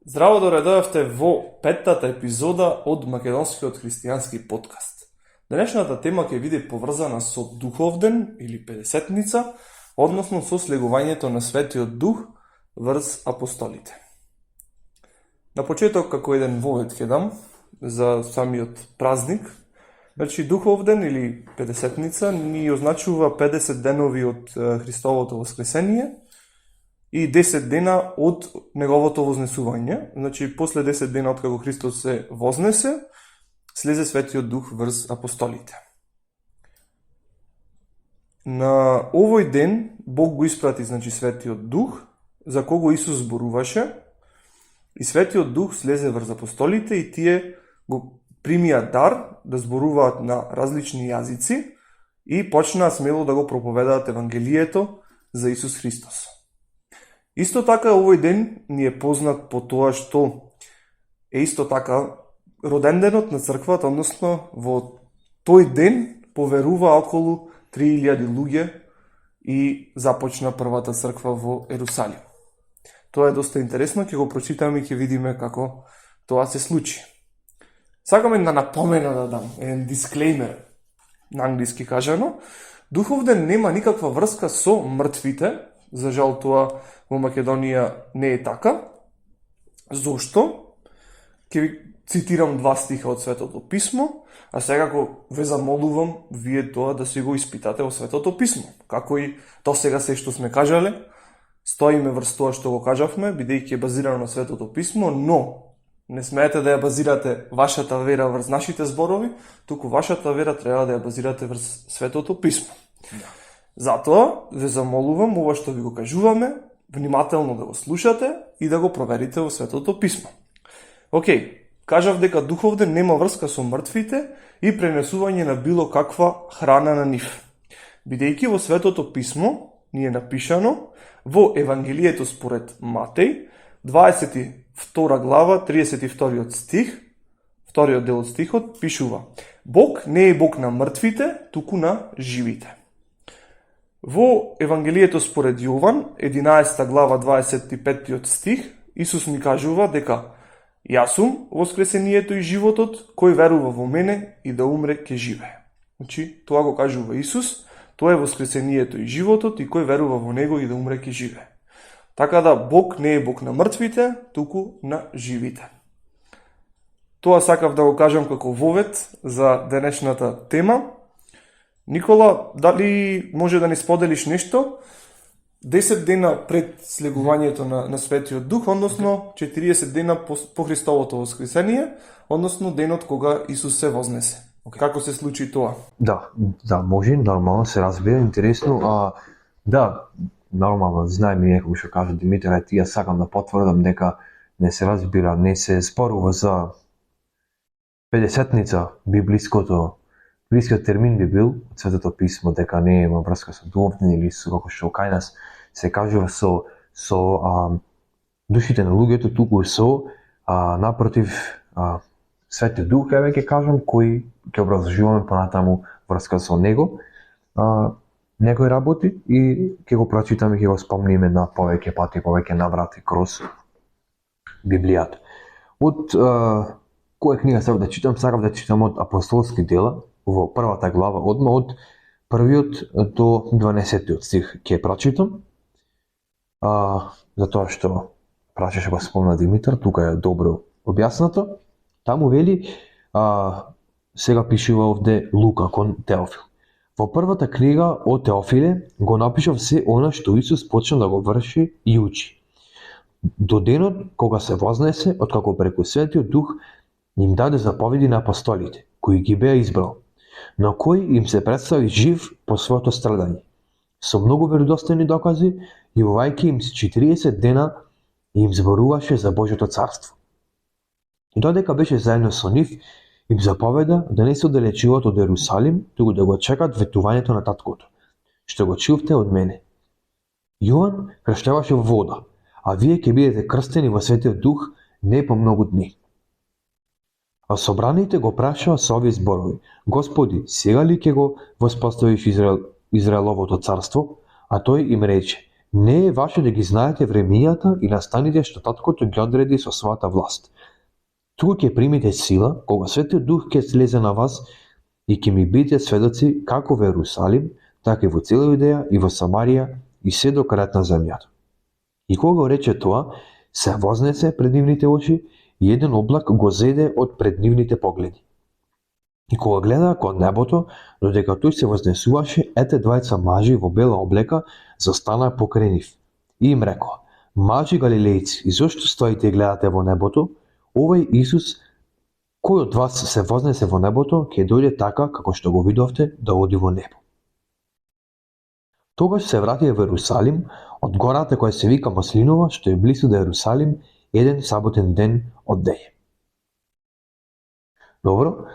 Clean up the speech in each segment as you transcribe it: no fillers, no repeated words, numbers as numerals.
Здраво доредовавте во петтата епизода од Македонскиот христијански подкаст. Денешната тема ќе биде поврзана со духовден или педесетница, односно со слегувањето на Светиот Дух врз апостолите. На почеток, како еден вовед ќе дам за самиот празник, значи духовден или педесетница ни означува 50 денови од Христовото воскресение и 10 дена од неговото вознесување. Значи, после 10 дена од како Христос се вознесе, слезе Светиот Дух врз апостолите. На овој ден Бог го испрати, значи, Светиот Дух, за кого Исус зборуваше, и Светиот Дух слезе врз апостолите и тие го примија дар да зборуваат на различни јазици и почнаа смело да го проповедаат Евангелието за Исус Христос. Исто така, овој ден ни е познат по тоа што е исто така роденденот на црквата, односно во тој ден поверува околу 3000 луѓе и започна првата црква во Ерусалим. Тоа е доста интересно, ќе го прочитаме и ќе видиме како тоа се случи. Сакаме да напомена да дам еден дисклеймер, на англиски кажано. Духовден нема никаква врска со мртвите, за жал тоа во Македонија не е така. Зошто? Ќе ви цитирам 2 стиха од Светото Писмо, а секако ве замолувам вие тоа да си го испитате во Светото Писмо. Како и досега се што сме кажале, стоиме врз тоа што го кажавме, бидејќи е базирано на Светото Писмо, но не смеете да ја базирате вашата вера врз нашите зборови, туку вашата вера треба да ја базирате врз Светото Писмо. Затоа ве замолувам ова што ви го кажуваме, внимателно да го слушате и да го проверите во Светото Писмо. Океј, кажав дека духовден нема врска со мртвите и пренесување на било каква храна на нив. Бидејќи во Светото Писмо ни е напишано во Евангелието според Матеј, 22 глава, 32 стих, вториот дел од стихот, пишува: Бог не е Бог на мртвите, туку на живите. Во Евангелието според Јован, 11 глава, 25 стих, Исус ни кажува дека Јас сум воскресението и животот, кој верува во мене и да умре ќе живее. Значи, тоа го кажува Исус, тоа е воскресението и животот и кој верува во него и да умре ќе живее. Така да Бог не е Бог на мртвите, туку на живите. Тоа сакав да го кажам како вовед за денешната тема. Никола, дали може да ни споделиш нешто? 10 дена пред слегувањето на Светиот Дух, односно 40 дена по Христовото воскресение, односно денот кога Исус се вознесе. Како се случи тоа? Да, може, нормално се разбира, интересно. Да, нормално, знаем и некој што кажа Димитар, и ја сакам да потврдам дека не се разбира, не се спорува за педесетница, библискиот термин би бил од Светото Писмо, дека не има врска со духовден или со како што кај нас се кажува со душите на луѓето, туку со напротив Светиот Дух, ќе кажам, кој ќе образложуваме понатаму врска со него. Некои работи и ќе го прочитаме и ќе го спомниме на повеќе пати, повеќе наврати кроз Библијата. Од која книга сакав да читам? Сакав да читам од Апостолски дела, во првата глава, одма од првиот до 12 стих ќе прочитам. Затоа што прашаше го спомна Димитар, тука е добро објаснато. Таму вели, сега пишува овде Лука кон Теофил. Во првата книга од Теофиле го напишав се она што Исус почна да го врши и учи. До денот кога се вознесе, откако преку Светиот Дух им даде заповеди на апостолите, кои ги беа избрал, на кој им се представи жив по своето страдање, со многу веродостојни докази, јавувајќи им се 40 дена и им зборуваше за Божјото царство. И додека беше заедно со нив, им заповеда да не се оддалечуваат од Ерусалим, туку да го чекат ветувањето на таткото, што го чувте од мене. Јован крштеваше во вода, а вие ќе бидете крстени во Светиот Дух не по многу дни. А собраните го прашаа со овие зборови: Господи, сега ли ќе го воспоставиш Израеловото царство? А тој им рече: Не е ваше да ги знаете времињата и настаните што таткото ги одреди со својата власт. Туку ќе примите сила, кога Светиот Дух ќе слезе на вас и ќе ми бидете сведоци како во Ерусалим, така и во цела Јудеја и во Самарија и се до крајот на земјата. И кога го рече тоа, се вознесе пред нивните очи и еден облак го зеде од пред нивните погледи. И кога гледаа кон небото, додека тој се вознесуваше, ете двајца мажи во бела облека застанаа покрај нив. И им рекоа: Мажи галилејци, и зошто стоите и гледате во небото? Овој Исус, кој од вас се вознесе во небото, ќе дојде така како што го видовте да оди во небо. Тогаш се вратија во Ерусалим, од гората која се вика Маслинова, што е близу до Ерусалим, еден саботен ден од дење. Добро,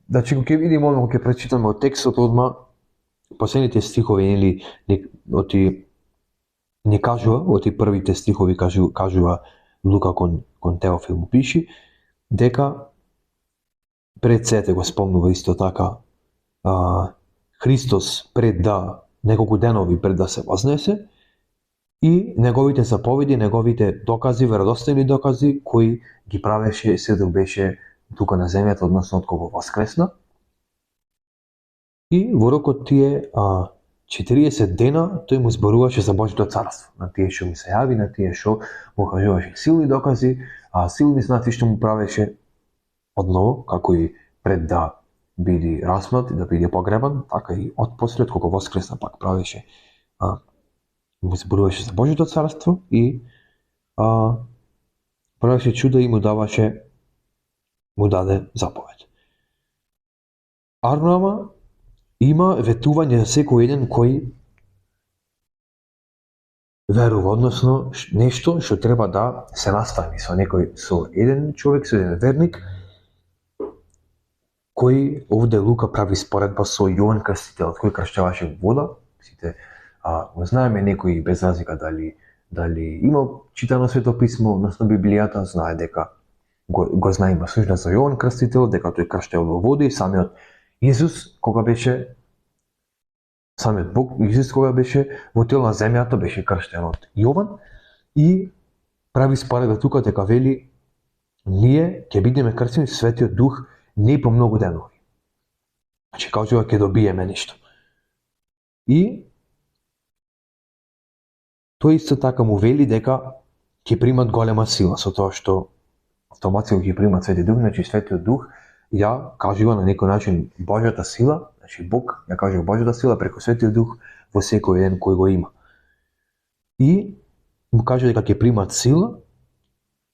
значи го ќе видиме одма, ќе прочитаме од текстот одма, последните стихови, или ни кажува, оти првите стихови кажува Лука кон Теофил му пиши, дека пред сете го спомнува исто така Христос пред да, неколку денови пред да се вознесе, и неговите заповеди, неговите докази, веродостојни докази, кои ги правеше се док беше тука на земјата, односно од кога воскресна. И во рокот тие 40 дена тој му зборуваше за Божјото царство, на тие што му се јави, на тие што му кажуваше силни докази, силни знаци што му правеше, одново, како и пред да биде распнат и да биде погребан, така и отпосле, кога воскресна, пак правеше, му зборуваше за Божјото царство и правеше чуда и му даде заповед. Арнама има ветување за секој еден кој верува, односно нешто што треба да се настани со еден човек, со еден верник, кој овде Лука прави споредба со Јован Крстителот, кој крштеваше вода. Сите го знаеме, некој без разлика дали има читано Свето писмо, односно Библијата, знае дека го знае, има слушна за Јован Крстител, дека тој крштел во вода, и самиот Исус, кога беше самиот Бог, Исус кога беше во тел на земјата, беше крштен од Јован, и прави споредба тука дека вели ние ќе бидеме крстени со Светиот Дух не по многу денови. Значи кажува ќе добиеме нешто. И тој исто така му вели дека ќе примат голема сила, со тоа што автоматски ќе примат Светиот Дух, значи Светиот Дух ја кажува на некој начин Божјата сила, значи Бог ја кажува Божјата сила преку Светиот Дух во секој еден кој го има. И му кажува дека ќе примат сила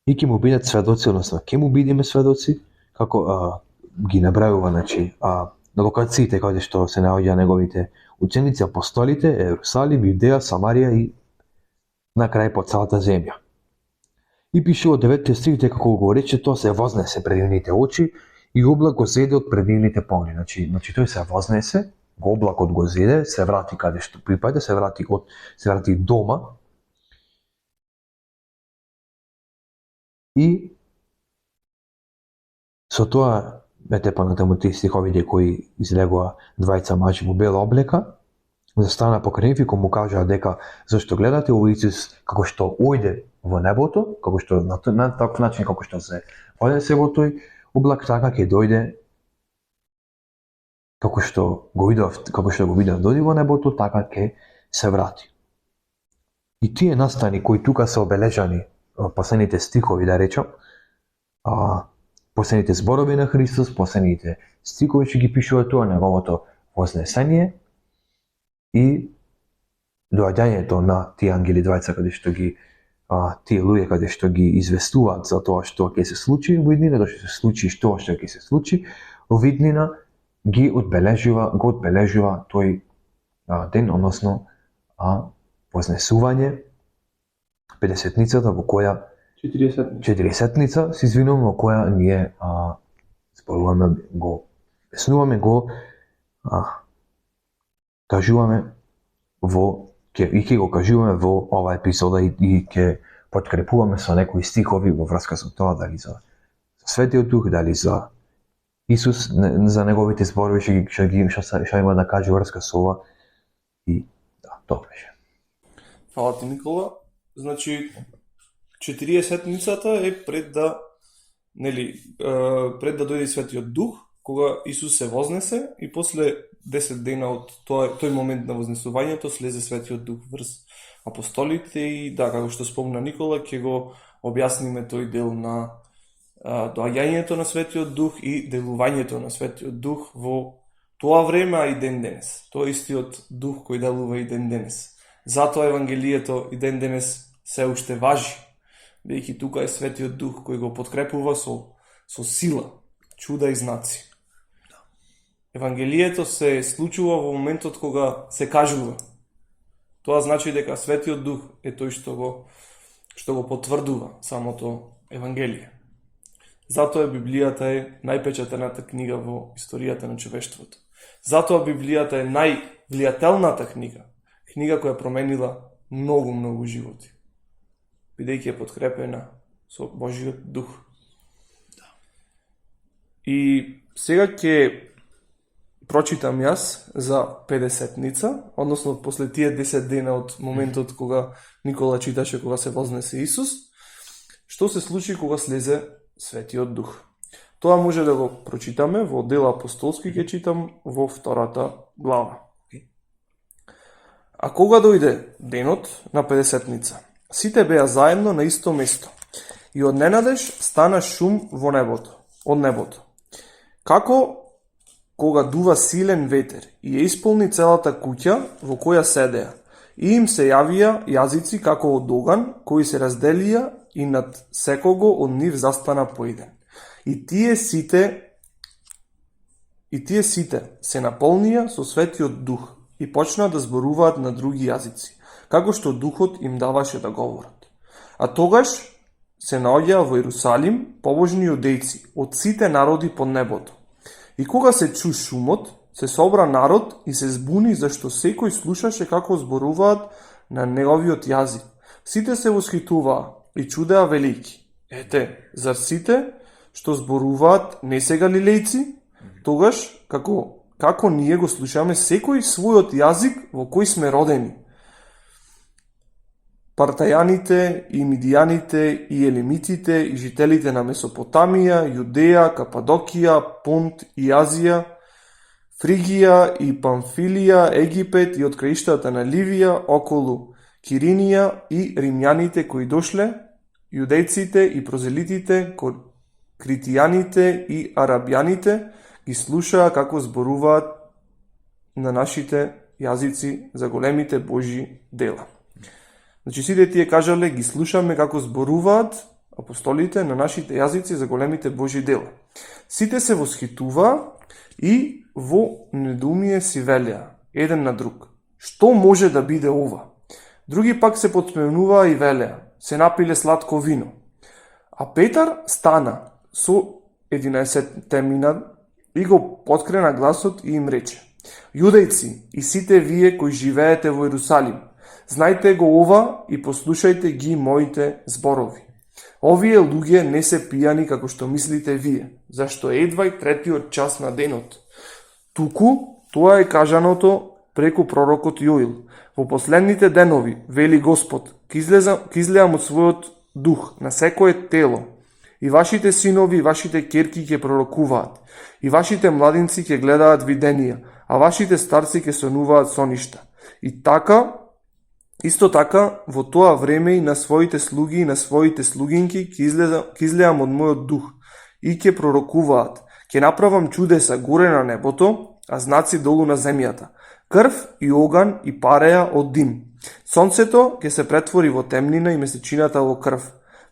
и ќе му бидат сведоци, односно ќе му бидеме сведоци, како ги набрајува, значи, на локациите каде што се наоѓа неговите ученици, апостолите, Ерусалим, Јудеја, Самарија и на крај по целата земја. И пише од 9 стих дека кога го рече тоа, се вознесе пред нивните очи и облак го зеде од пред нивните погледи. Значи тој се вознесе, го облакот го зеде, се врати каде што припаѓа, се врати дома. И со тоа, ете понатаму тие стиховите кои излегува двајца мажи во бела облека, застана покрај нив и му кажаа дека зашто гледате овој Исус како што ојде во небото, како што на таков начин како што се вознесе во тој облак, така ќе дојде како што го видов дојде во небото, така ќе се врати. И тие настани кои тука се обележани, последните стихови да речам, последните зборови на Христос, последните стихови што ги пишува тоа, неговото вознесение и доаѓањето на тие ангели двајца каде што ги тие луѓе каде што ги известуваат за тоа што ќе се случи во иднина, да што се случи што ќе се случи во иднина, го одбележува тој ден, односно вознесување, 50-ницата во која 40-ница, се извинувам, во која ние зборуваме, го песнуваме, го кажуваме и ќе го кажуваме во оваа епизода и ќе подкрепуваме со некои стихови во врска со тоа, дали за Светиот Дух, дали за Исус, за неговите зборови што има да каже врска со ова. И да, тоа беше. Фала ти, Никола. Значи, 40-ницата е пред да пред да дојде Светиот Дух, кога Исус се вознесе и после 10 дена од тој момент на вознесувањето слезе Светиот Дух врз апостолите и да, како што спомна Никола, ќе го објасниме тој дел на доаѓањето на Светиот Дух и делувањето на Светиот Дух во тоа време, а и ден денес. Тоа е истиот Дух кој делува и ден денес. Затоа Евангелието и ден денес се уште важи, бидејќи тука е Светиот Дух кој го подкрепува со сила, чуда и знаци. Евангелието се случува во моментот кога се кажува. Тоа значи дека Светиот Дух е тој што го потврдува самото Евангелие. Затоа Библијата е најпечатената книга во историјата на човештвото. Затоа Библијата е највлијателната книга. Книга која променила многу животи, бидејќи е подкрепена со Божиот Дух. И сега ќе прочитам јас за 50-ница, односно после тие 10 дена од моментот кога Никола читаше кога се вознесе Исус, што се случи кога слезе Светиот Дух. Тоа може да го прочитаме во Дела апостолски, ќе читам во 2 глава. А кога дојде денот на 50-ница, сите беа заедно на исто место, и одненадеж стана шум во небото, од небото. Како кога дува силен ветер и ја исполни целата куќа во која седеа, и им се јавија јазици како од оган, кои се разделија и над секого од нив застана по еден. И тие сите се наполнија со Светиот Дух и почнаа да зборуваат на други јазици, како што Духот им даваше да говорат. А тогаш се наоѓаа во Иерусалим побожни јудејци од сите народи под небото. И кога се чу шумот, се собра народ и се збуни зашто секој слушаше како зборуваат на неговиот јазик. Сите се восхитуваа и чудеа велики. Ете, зар сите што зборуваат не се галилејци? Тогаш, како ние го слушаме секој својот јазик во кој сме родени. Партајаните и мидијаните и елемитите и жителите на Месопотамија, Јудеја, Кападокија, Понт и Азија, Фригија и Памфилија, Египет и од краиштата на Ливија, околу Киринија и римјаните кои дошле, јудејците и прозелитите, критијаните и арабјаните ги слушаа како зборуваат на нашите јазици за големите Божји дела. Значи сите тие кажале ги слушаме како зборуваат апостолите на нашите јазици за големите Божји дела. Сите се восхитуваа и во недоумие си велеа еден на друг: што може да биде ова? Други пак се подсмевнуваа и велеа: се напиле сладко вино. А Петар стана со 11 мина и го подкрена гласот и им рече: јудејци и сите вие кои живеете во Иерусалим, знајте го ова и послушајте ги моите зборови. Овие луѓе не се пијани како што мислите вие, зашто едва и третиот час на денот. Туку тоа е кажаното преку пророкот Јоил. Во последните денови, вели Господ, ќе излеам од својот дух на секое тело, и вашите синови и вашите ќерки ќе пророкуваат, и вашите младинци ќе гледаат виденија, а вашите старци ќе сонуваат соништа. И така, исто така, во тоа време и на своите слуги и на своите слугинки ќе излеам од мојот дух и ќе пророкуваат. Ќе направам чудеса горе на небото, а знаци долу на земјата. Крв и оган и пареја од дим. Сонцето ќе се претвори во темнина и месечината во крв,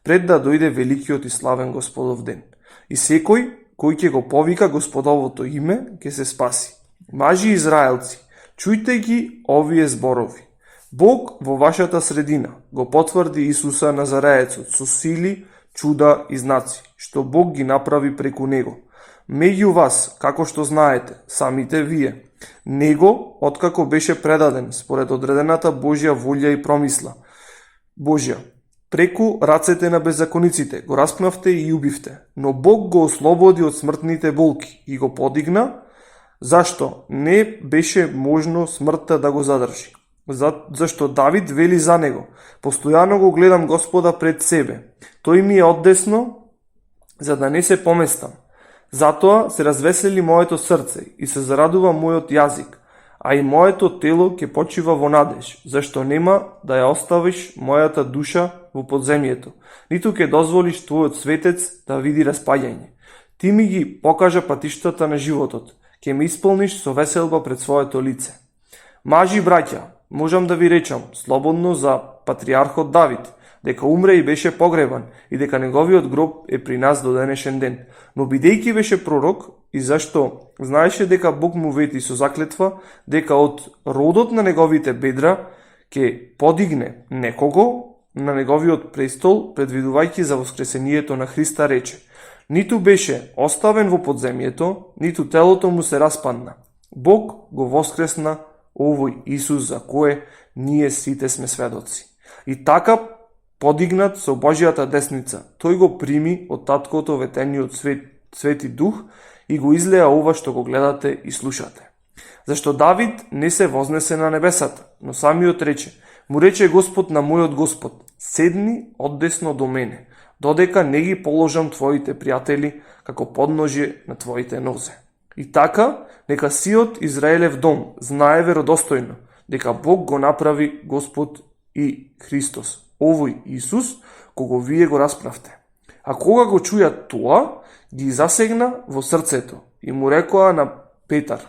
пред да дојде великиот и славен Господов ден. И секој кој ќе го повика Господовото име ќе се спаси. Мажи израелци, чујте ги овие зборови. Бог во вашата средина го потврди Исуса Назареецот со сили, чуда и знаци, што Бог ги направи преку него. Меѓу вас, како што знаете, самите вие, него, откако беше предаден според одредената Божја волја и промисла Божја, преку рацете на беззакониците, го распнавте и убивте, но Бог го ослободи од смртните болки и го подигна, зашто не беше можно смртта да го задржи. зашто Давид вели за него: постојано го гледам Господа пред себе. Тој ми е одесно, за да не се поместам. Затоа се развесели моето срце и се зарадува мојот јазик, а и моето тело ќе почива во надеж, зашто нема да ја оставиш мојата душа во подземјето, ниту ќе дозволиш твојот светец да види распаѓање. Ти ми ги покажа патиштата на животот, ќе ме исполниш со веселба пред своето лице. Мажи, браќа, можам да ви речам слободно за патриархот Давид, дека умре и беше погребан, и дека неговиот гроб е при нас до денешен ден. Но бидејќи беше пророк, и зашто знаеше дека Бог му вети со заклетва, дека од родот на неговите бедра ќе подигне некого на неговиот престол, предвидувајќи за воскресението на Христа, рече: ниту беше оставен во подземјето, ниту телото му се распадна. Бог го воскресна овој Исус, за кое ние сите сме сведоци. И така подигнат со Божјата десница, тој го прими од таткото ветениот Свети Дух и го излеа ова што го гледате и слушате. Зашто Давид не се вознесе на небесата, но самиот рече: му рече Господ на мојот Господ: седни одесно до мене, додека не ги положам твоите пријатели како подножје на твоите нозе. И така, нека сиот Израелев дом знае веродостојно дека Бог го направи Господ и Христос, овој Исус, кого вие го расправте. А кога го чуја тоа, ги засегна во срцето и му рекоа на Петра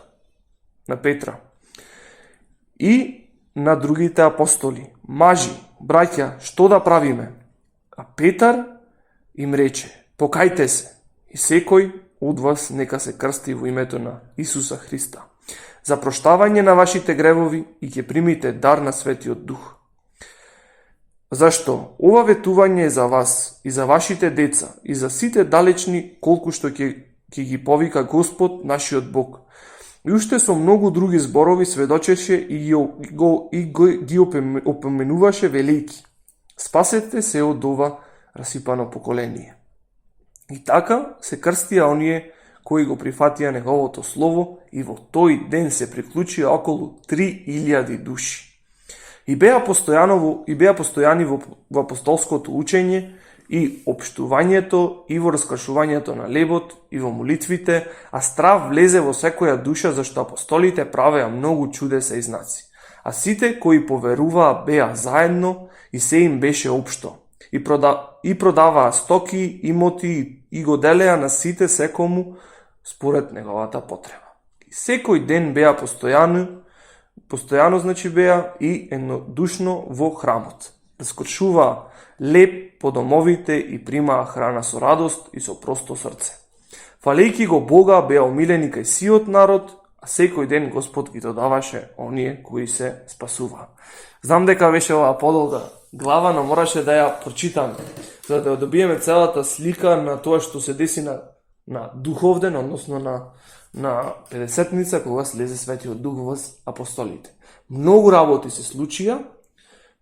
и на другите апостоли: мажи, браќа, што да правиме? А Петар им рече: покајте се и секој од вас нека се крсти во името на Исуса Христа за проштавање на вашите гревови и ќе примите дар на Светиот Дух. Зашто ова ветување е за вас и за вашите деца и за сите далечни, колку што ќе ги повика Господ нашиот Бог. И уште со многу други зборови сведочеше и ги опоменуваше велики: спасете се од ова расипано поколение. И така се крстија оние кои го прифатија неговото слово, и во тој ден се приклучија околу 3000 души. И беа постојани во апостолското учење и општувањето и во раскашувањето на лебот и во молитвите, а страв влезе во секоја душа, зашто апостолите правеа многу чудеса и знаци. А сите кои поверуваа беа заедно и се им беше општо. И продаваа стоки, имоти и го делеа на сите секому според неговата потреба. И секој ден беа постојано значи беа и еднодушно во храмот. Раскошуваа леп по домовите и примаа храна со радост и со просто срце. Фалејќи го Бога, беа омилени кај сиот народ, а секој ден Господ ги додаваше оние кои се спасуваа. Знам дека беше оваа подолга глава, но мораше да ја прочитам, за да добиеме целата слика на тоа што се деси на духовден, односно на Педесетница, кога слезе Светиот Дух во апостолите. Многу работи се случија.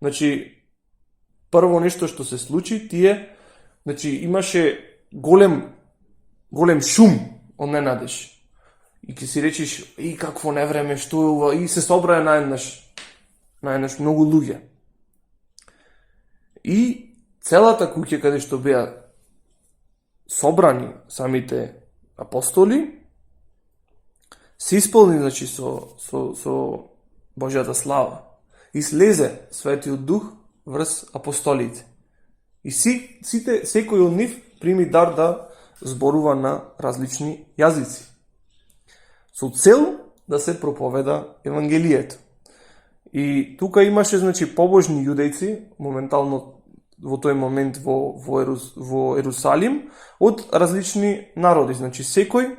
Значи, прво нешто што се случи, имаше голем шум од ненадеж. И ќе си речиш: и какво невреме, што е ова? И се собрае наеднаш многу луѓе. И целата куќа каде што беа собрани самите апостоли, се исполни, значи, со Божјата слава. И слезе Светиот Дух врз апостолите. И секој од нив прими дар да зборува на различни јазици, со цел да се проповеда Евангелието. И тука имаше, значи, побожни јудејци, моментално во тој момент во Ерусалим, од различни народи. Значи, секој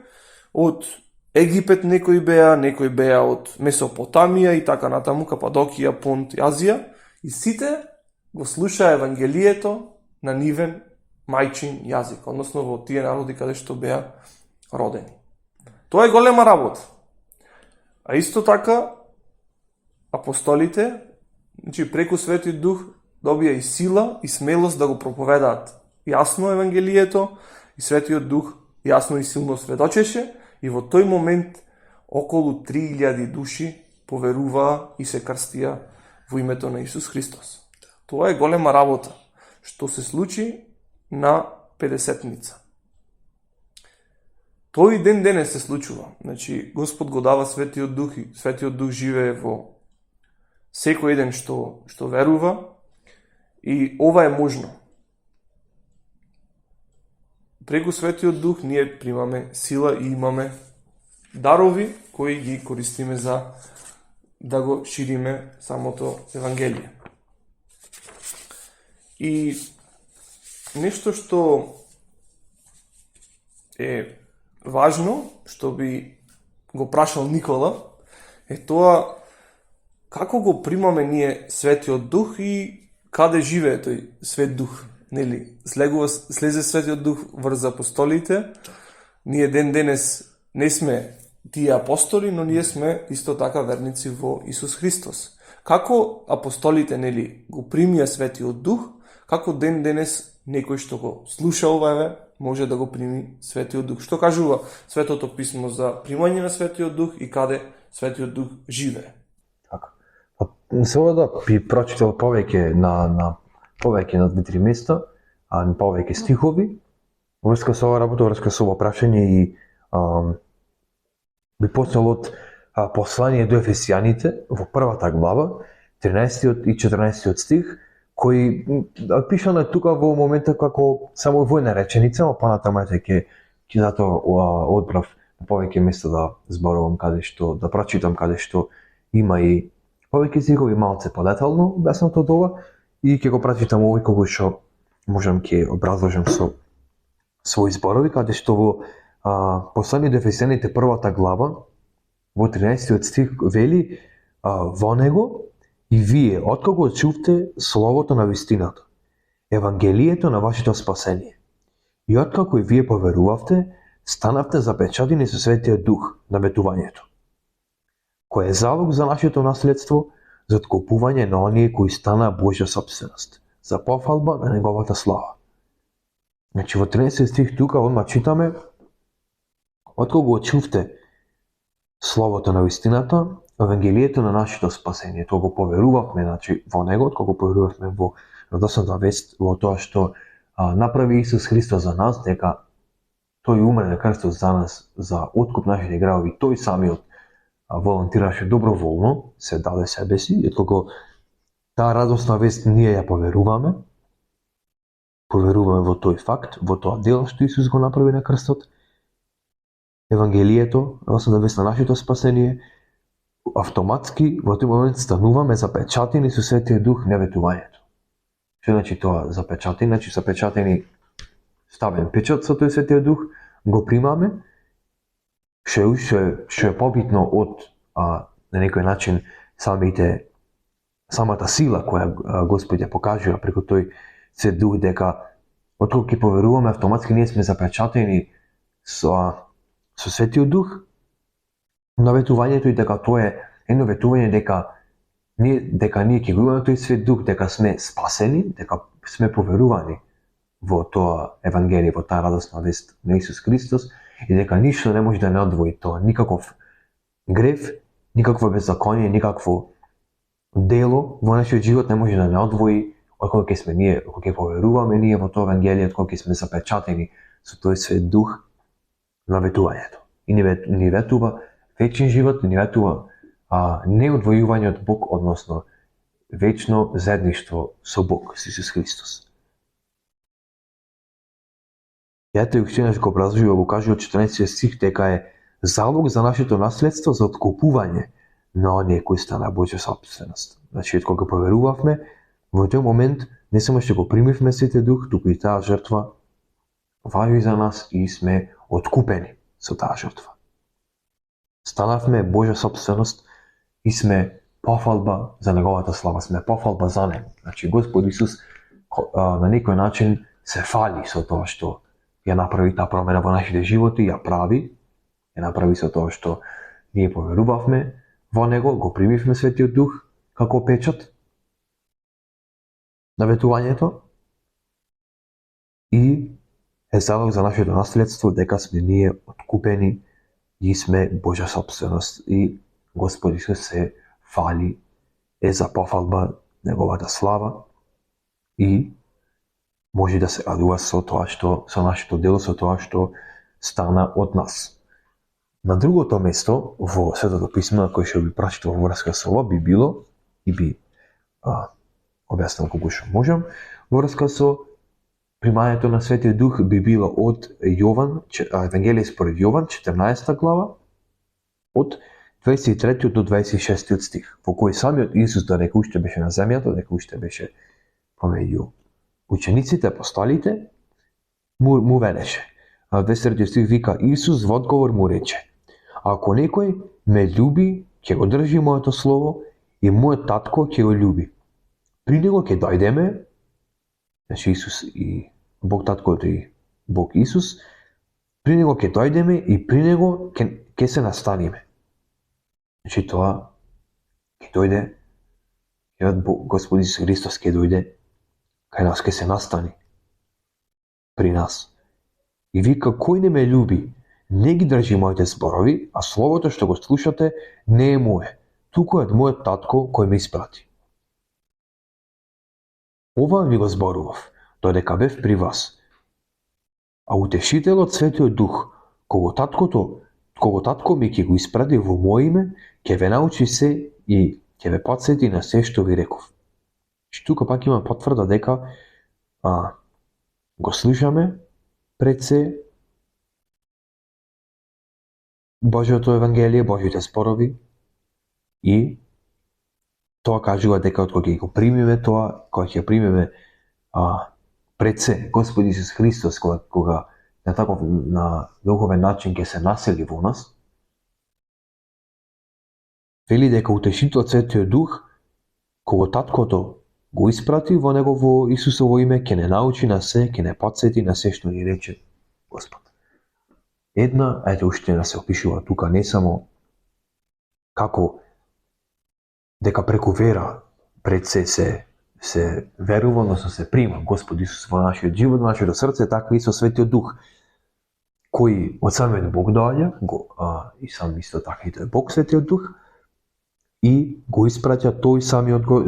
од Египет некои беа од Месопотамија и така натаму, Кападокија, Понт, Азија, и сите го слушаа Евангелието на нивен мајчин јазик, односно во тие народи каде што беа родени. Тоа е голема работа. А исто така, апостолите, значи, преку Светиот Дух добија и сила и смелост да го проповедаат јасно Евангелието, и Светиот Дух јасно и силно сведочеше, и во тој момент околу 3000 души поверуваа и се крстија во името на Исус Христос. Тоа е голема работа, што се случи на Педесетница. Тој ден денес се случува. Значи, Господ го дава Светиот Дух и Светиот Дух живее во секој еден што верува и ова е можно. Преку Светиот Дух ние примаме сила и имаме дарови кои ги користиме за да го шириме самото Евангелие. И нешто што е важно, што би го прашал Никола, е тоа како го примаме ние Светиот Дух и каде живее тој Свет Дух. Нели, слезе Светиот Дух врз апостолите, ние ден денес не сме тие апостоли, но ние сме исто така верници во Исус Христос. Како апостолите, нели, го примија Светиот Дух, како ден денес некој што го слуша ова може да го прими Светиот Дух. Што кажува Светото Писмо за примање на Светиот Дух и каде Светиот Дух живее? Така. Сега да би прочитал повеќе на 2-3 места, повеќе стихови, врска со ова работа, врска со ова прашање и би почнал од послание до Ефесијаните во првата глава, 13 и 14 стих, кој пишано е тука во момента како само во една реченица, но понатаму ќе затоа одбрав на повеќе места да зборувам каде што, да прочитам каде што има и повеќе стихови малце подетално објаснато од ова и ќе го прочитам овој кога што можам ќе образложам со своји зборови, каде што во послание до Ефесијаните првата глава во 13 стих вели во него и вие откако чувте словото на вистината, евангелието на вашето спасение. И откако и вие поверувавте, станавте запечатени со Светиот Дух на ветувањето, кој е залог за нашето наследство, за откупување на оние кои станаа Божја собственост, за пофалба на неговата слава. Значи во 13 стих тука одма читаме откако го чувте словото на вистината, евангелието на нашето спасение, тоа го поверувавме, значи во него, откако поверувавме во радосната вест, во тоа што направи Исус Христос за нас, дека тој умре на крстот за нас за откуп нашите гревови, тој самиот волонтираше доброволно, се даде себе си, и откако таа радосна вест ние ја поверуваме во тој факт, во тоа дело што Исус го направи на крстот, евангелието, радосната вест на нашето спасение, автоматски во тој момент стануваме запечатени со Светиот Дух на ветувањето. Што значи тоа запечатени? Значи запечатени, ставен печат со тој Светиот Дух, го примаме, што е побитно од на некој начин самата сила која Господ ја покажува преку тој Свет Дух, дека откако ќе поверуваме автоматски ние сме запечатени со Светиот Дух на ветувањето и дека тоа е едно ветување дека ние ќе го имаме тој Свет Дух, дека сме спасени, дека сме поверувани во тоа евангелие, во таа радосна вест на Исус Христос и дека ништо не може да не одвои тоа, никаков грев, никакво беззаконие, никакво дело во нашиот живот не може да не одвои откако ќе сме ние, кога ќе поверуваме ние во тоа евангелие, откако ќе сме запечатени со тој Свет Дух на ветувањето. И ни ветува вечен живот, ни ветува неодвојување од Бог, односно вечно заедништво со Бог, со Исус Христос. И ето и уште го образува, го кажува 14 стих, дека е залог за нашето наследство, за откупување на оние кои стана Божја собственост. Значи, кога поверувавме, во тој момент не само што го примивме Светиот Дух, туку и таа жртва важи за нас и сме откупени со таа жртва. Станавме Божја собственост и сме пофалба за неговата слава, сме пофалба за него. Значи, Господ Исус на некој начин се фали со тоа што ја направи таа промена во нашите животи, ја направи со тоа што ние поверувавме во него, го примивме Светиот Дух како печат на ветувањето и е залог за нашето наследство дека сме ние откупени и сме Божја собственост и Господ Исус се фали е за пофалба неговата слава и може да се радува со тоа што со нашето дело, со тоа што стана од нас. На другото место во Светото писмо кој што би прочитал во врска со ова би било и би објаснил колку што можам во врска со примањето на Светиот Дух би било од Јован, Евангелие според Јован, 14 глава, од 23 до 26 стих, во кој самиот Исус додека уште беше на земјата, додека уште беше помеѓу учениците, апостолите, му велеше. 23 стих вика, Исус во одговор му рече, ако некој ме љуби, ќе го држи моето слово и мојот татко ќе го љуби. При него ќе дојдеме, значи Исус и Бог таткото и Бог Исус, при него ќе дојдеме и при него ќе се настаниме. Значи тоа ќе дојде, Господ Исус Христос ќе дојде кај нас, ќе се настани при нас. И вика, кој не ме љуби, не ги држи моите зборови, а словото што го слушате не е мое, туку е од мојот татко кој ме испрати. Ова ви го зборував, додека бев при вас. А утешителот Светиот Дух, кого татко ми ќе го испрати во моје име, ќе ве научи се и ќе ве подсети на се што ви реков. Тука пак има потврда дека го слушаме пред се Божјото Евангелие, Божјите зборови и тоа кажува дека од кога ќе го примиме тоа, кога ќе примиме пред се Господ Исус Христос, кога на таков на духовен начин ќе се насели во нас, вели дека утешителот Светиот Дух, кого таткото го испрати во негово Исусово име, ќе не научи на се, ќе не подсети на се што ни рече Господ. Една, ете уште да се опишува тука не само како дека преку вера пред се верува, односно се прима Господ Исус во нашиот живот, во нашето срце, така и со Светиот Дух, кој од самиот Бог доаѓа, и сам исто така и тој Бог Светиот Дух, и го испраќа тој самиот го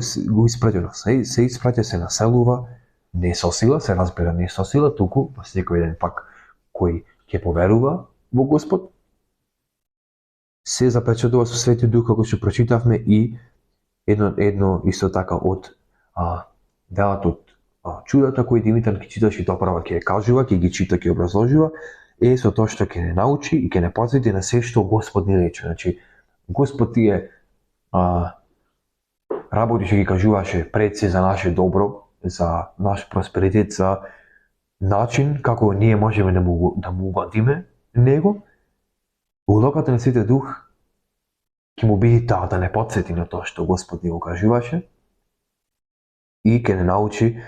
испраќа нас. Се испраќа, се населува, не со сила, се разбира не со сила, туку во секој ден пак кој ќе поверува во Господ, се запечатува со Светиот Дух, како што прочитавме, и едно исто така од делот од чудата кои Димитар ги читаше и доправа ќе кажува, ќе ги чита, ќе образложува, е со тоа што ќе не научи и ќе не подсети на се што Господ ни рече. Значи, Господ тие работи што ги кажуваше пред се за наше добро, за наш просперитет, за начин како ние можеме да му угодиме него, улогата на Светиот Дух ќе му биде таа да не подсети на тоа што Господ ни го кажуваше и ќе не научи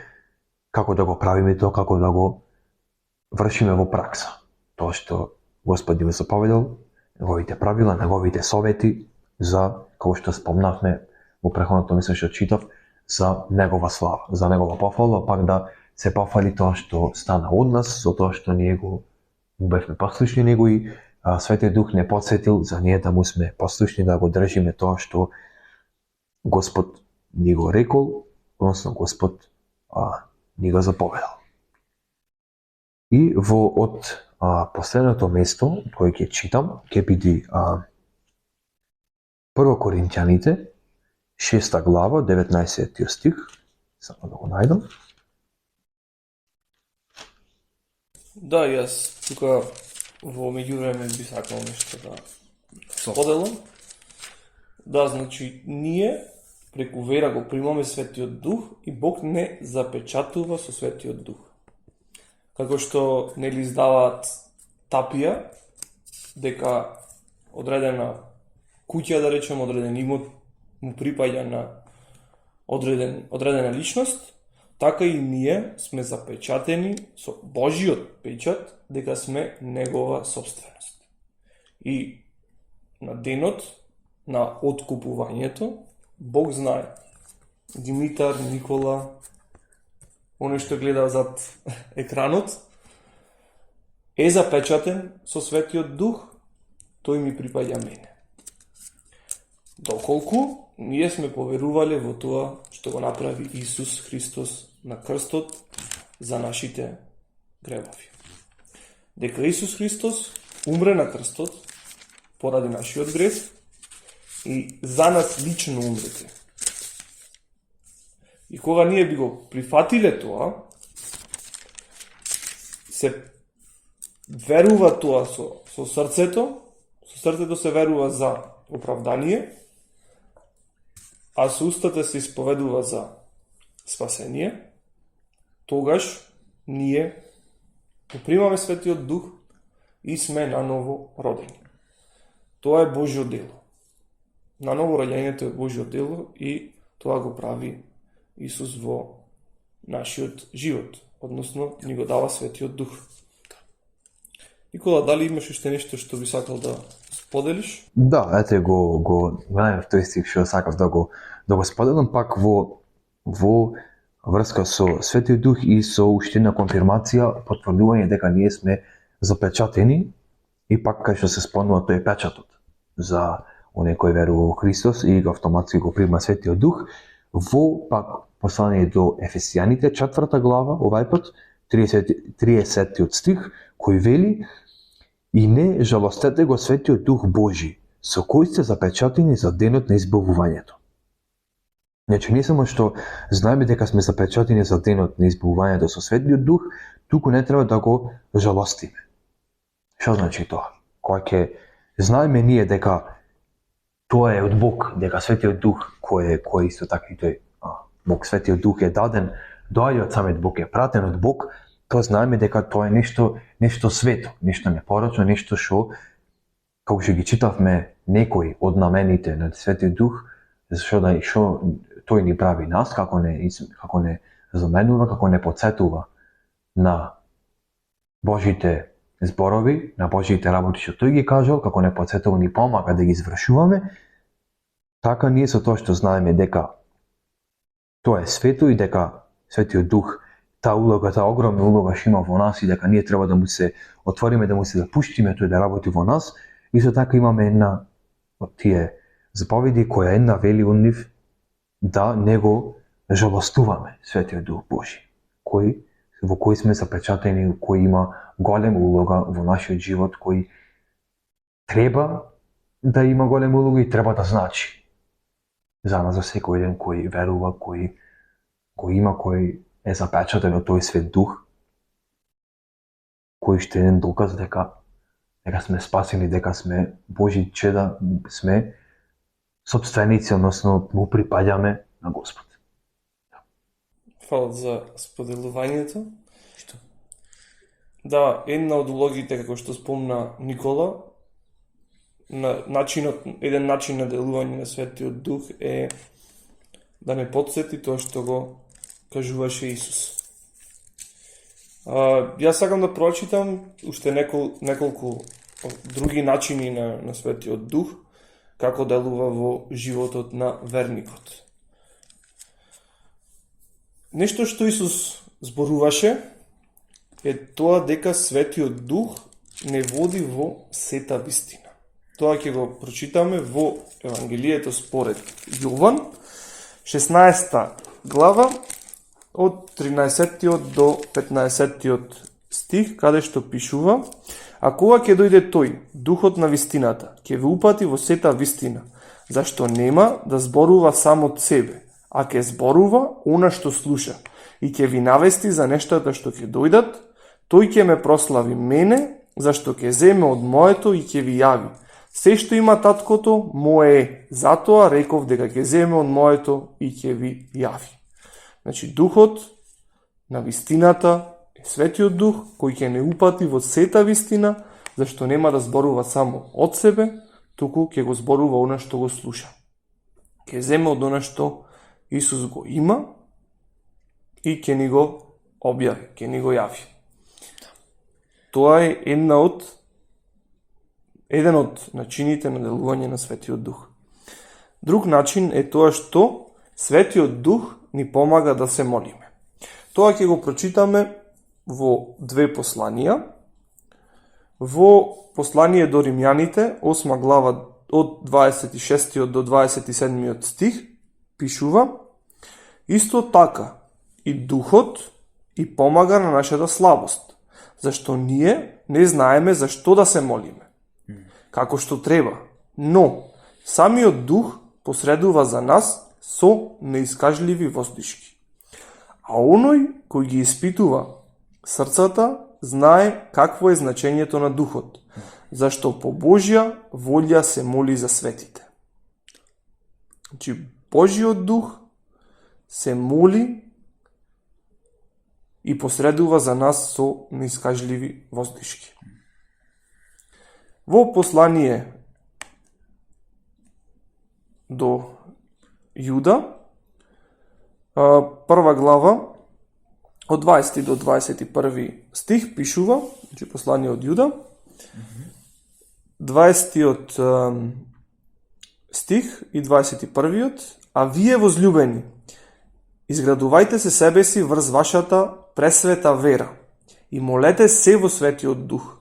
како да го правиме тоа, како да го вршиме во пракса. Тоа што Господ ни го заповедал, неговите правила, неговите совети за, како што спомнавме во претходното место што читав, за негова слава, за негова пофала, пак да се пофали тоа што стана од нас, со тоа што ние го бевме послушни него и Светиот Дух не подсетил за ние да му сме послушни, да го држиме тоа што Господ ни го рекол, односно Господ ни го заповедал. И од последното место кое ќе читам, ќе биде 1 Коринќаните, 6 глава, 19 стих, само да го најдам. Да, јас тука во меѓувреме би сакал нешто да споделам. Да, значи, ние преку вера го примаме Светиот Дух и Бог не запечатува со Светиот Дух. Како што нели издаваат тапија, дека одредена куќа, да речем, одреден имот му припаѓа на одредена личност, така и ние сме запечатени со Божиот печат дека сме негова собственост. И на денот на откупувањето, Бог знае, Димитар, Никола, оној што гледа зад екранот, е запечатен со Светиот Дух, тој ми припаѓа мене. доколку ние сме поверувале во тоа што го направи Исус Христос на крстот за нашите гревови. Дека Исус Христос умре на крстот поради нашиот грев и за нас лично умрете. И кога ние би го прифатиле тоа, се верува тоа со срцето се верува за оправдание, а со устата се исповедува за спасение, тогаш ние попримаме Светиот Дух и сме наново родени. Тоа е Божјо дело. Наново роѓењето е Божјо дело и тоа го прави Исус во нашиот живот, односно ни го дава Светиот Дух. Никола, дали имаш уште нешто што би сакал да споделиш? Да, ете го најав тој стих што сакав да го споделам пак во врска со Светиот Дух и со уште една конфирмација, потврдување дека ние сме запечатени и пак кај што се спомнува тој печатот за оној кој верува во Христос и автоматски го прима Светиот Дух во пак послание до Ефесијаните, 4 глава, овај пат 30 стих, кој вели: и не жалостете го Светиот Дух Божи, со кој сте запечатени за денот на избавувањето. Значи, не само што знаеме дека сме запечатени за денот на избавувањето со Светиот Дух, туку не треба да го жалостиме. Што значи тоа? Кога ќе знаеме ние дека тоа е од Бог, дека Светиот Дух кој исто така и тој Бог, Светиот Дух е даден, доаѓа од самиот Бог, е пратен од Бог, тоа знаеме дека тоа е нешто свето, нешто непорочно, нешто што, како што ги читавме некои од намените на Светиот Дух, што тој ни прави нас, како не заменува, како не потсетува на Божите зборови, на Божите работи што тој ги кажал, како не потсетува ни помага да ги извршуваме, така ние со тоа што знаеме дека тоа е свето и дека Светиот Дух, таа огромна улога што има во нас и дека ние треба да му се отвориме, да му се допуштиме тој да работи во нас, и со така имаме една од тие заповеди која една вели од нив да не го жалостуваме Светиот Дух Божи, во кој сме запечатени, кој има голема улога во нашиот живот, кој треба да има голема улога и треба да значи за нас, за секој ден кој верува, кој го има, кој е запечатен од тој Свет Дух, кој ще е еден доказ дека сме спасени, дека сме Божи чеда, сме собственици, односно му припаѓаме на Господ. Фала за споделувањето. Да, една од улогите, како што спомна Никола, еден начин на делување на Светиот Дух е да не потсети тоа што го кажуваше Исус. Јас сакам да прочитам уште неколку други начини на Светиот Дух, како делува во животот на верникот. Нешто што Исус зборуваше е тоа дека Светиот Дух не води во сета вистина. Тоа ќе го прочитаме во Евангелието според Јован, 16 глава, од 13 до 15 стих, каде што пишува: а кога ќе дојде тој, Духот на вистината, ќе ве упати во сета вистина, зашто нема да зборува само од себе, а ќе зборува она што слуша, и ќе ви навести за нештата што ќе дојдат. Тој ќе ме прослави мене, зашто ќе земе од моето и ќе ви јави. Се што има таткото, мое е, затоа реков дека ќе земе од моето и ќе ви јави. Значи, Духот на вистината е Светиот Дух, кој ќе не упати во сета вистина, зашто нема да зборува само од себе, туку ќе го зборува она што го слуша. Ќе земе од она што Исус го има и ќе ни го објави, ќе ни го јави. Тоа е еден од начините на делување на Светиот Дух. Друг начин е тоа што Светиот Дух ни помага да се молиме. Тоа ќе го прочитаме во две посланија. Во послание до Римјаните, 8 глава, од 26 до 27 стих пишува: Исто така и Духот и помага на нашата слабост, зашто ние не знаеме зашто да се молиме, како што треба, но самиот Дух посредува за нас со неискажливи воздишки. А оној кој ги испитува срцата знае какво е значењето на Духот, зашто по Божја волја се моли за светите. Значи, Божиот Дух се моли и посредува за нас со неискажливи воздишки. Во послание до Јуда, прва глава, од 20 до 21 стих пишува, значи послание од Јуда, 20 стих и 21, а вие возлюбени, изградувајте се себе си врз вашата пресвета вера и молете се во Светиот Дух.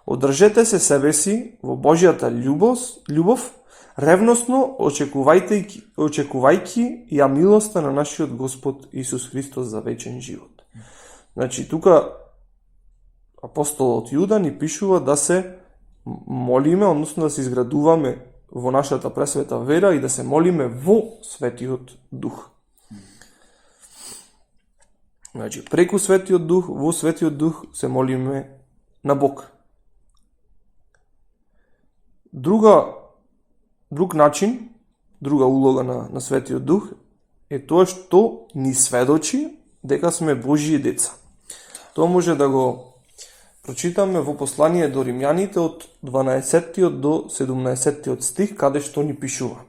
Одржете се себе си во Божјата љубов, ревносно очекувајќи ја милоста на нашиот Господ Исус Христос за вечен живот. Значи, тука апостолот Јуда ни пишува да се молиме, односно да се изградуваме во нашата пресвета вера и да се молиме во Светиот Дух. Значи, преку Светиот Дух, во Светиот Дух се молиме на Бог. Друг начин, друга улога на Светиот Дух е тоа што ни сведочи дека сме Божји деца. Тоа може да го прочитаме во послание до Римјаните од 12 до 17 стих, каде што ни пишува: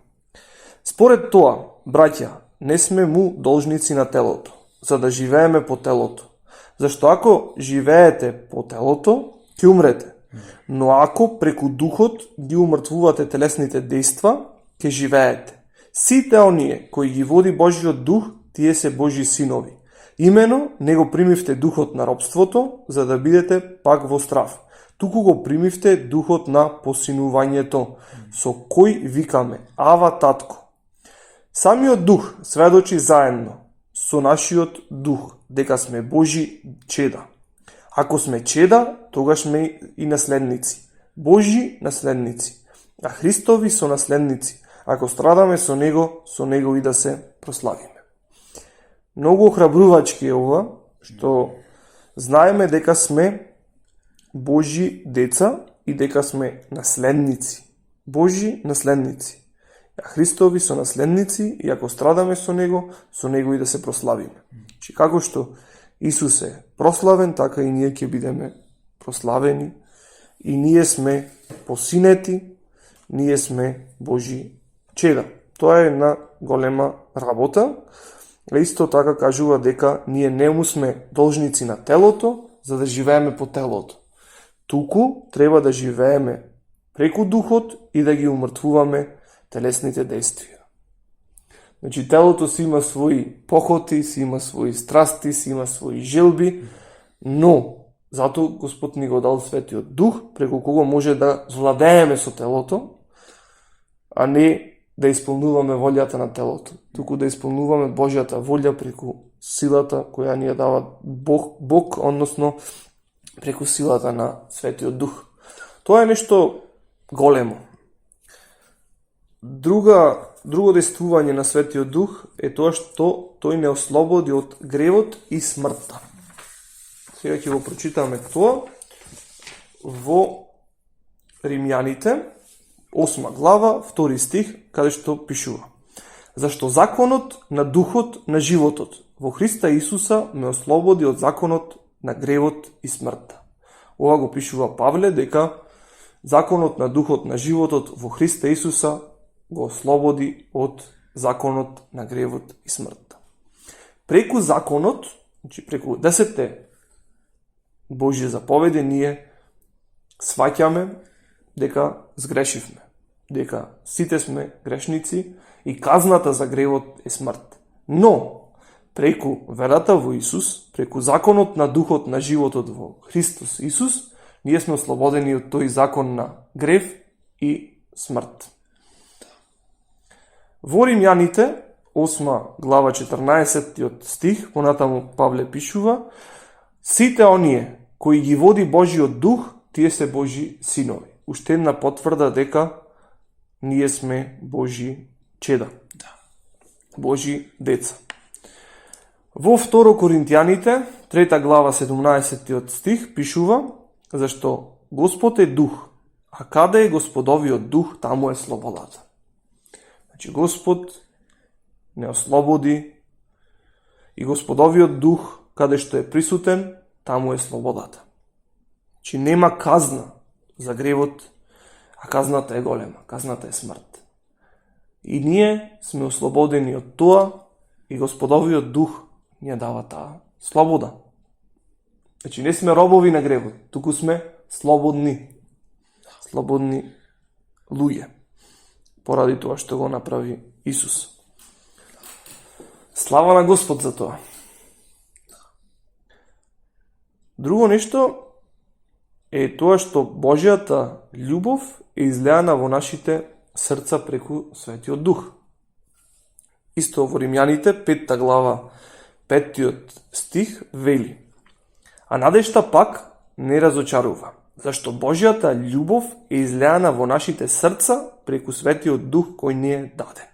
Според тоа, браќа, не сме му должници на телото, за да живееме по телото. Зашто ако живеете по телото, ќе умрете. Но ако преку Духот ги умртвувате телесните дејства, ќе живеете. Сите оние кои ги води Божиот Дух, тие се Божји синови. Имено не го примивте духот на робството, за да бидете пак во страв. Туку го примивте духот на посинувањето, со кој викаме: Ава, татко. Самиот Дух сведочи заедно со нашиот дух дека сме Божји чеда. Ако сме чеда, тогаш сме и наследници. Божји наследници, а Христови со наследници. Ако страдаме со него и да се прославиме. Многу охрабрувачки е ова, што знаеме дека сме Божји деца и дека сме наследници. Божји наследници. А Христови со наследници и ако страдаме со него и да се прославиме. Че како што Исус е прославен, така и ние ќе бидеме прославени и ние сме посинети, ние сме Божји чеда. Тоа е една голема работа. А исто така кажува дека ние не му сме должници на телото, за да живееме по телото. Туку треба да живееме преку Духот и да ги умртвуваме телесните действија. Значи, телото си има своји похоти, си има своји страсти, си има своји желби, но зато Господ ни го дал Светиот Дух, преку кого може да владееме со телото, а не да исполнуваме волјата на телото, туку да исполнуваме Божјата волја преку силата која ни ја дава Бог, односно преку силата на Светиот Дух. Тоа е нешто големо. Друго действување на Светиот Дух е тоа што тој не ослободи од гревот и смртта. Сега ќе го прочитаме тоа во Римјаните, 8 глава, 2 стих, каде што пишува: Зашто законот на Духот на животот во Христа Исуса ме ослободи од законот на гревот и смртта. Ова го пишува Павле, дека законот на Духот на животот во Христа Исуса го ослободи од законот на гревот и смртта. Преку законот, значи преку 10 Божји заповеди, ние сваќаме дека сгрешивме, дека сите сме грешници и казната за гревот е смрт. Но, преку верата во Исус, преку законот на Духот на животот во Христос Исус, ние сме ослободени од тој закон на грев и смрт. Во Римјаните, 8 глава 14 стих, понатаму Павле пишува: сите оние кои ги води Божиот дух, тие се Божи синови. Уште една потврда дека ние сме Божи чеда. Божи деца. Во 2 Коринтијаните, 3 глава 17 стих, пишува: зашто Господ е дух, а каде е Господовиот дух, таму е слободата. Значи Господ не ослободи и Господовиот дух, каде што е присутен, таму е слободата. Значи нема казна за гревот, а казната е голема, казната е смрт. И ние сме ослободени од тоа и Господовиот дух ни дава таа слобода. Значи не сме робови на гревот, туку сме слободни. Слободни луѓе. Поради тоа што го направи Исус. Слава на Господ за тоа. Друго нешто е тоа што Божјата љубов е излеана во нашите срца преку Светиот Дух. Исто во Римјаните, 5 глава, 5 стих вели: а надежта пак не разочарува, зашто Божјата љубов е излеана во нашите срца преку Светиот Дух кој ни е даден.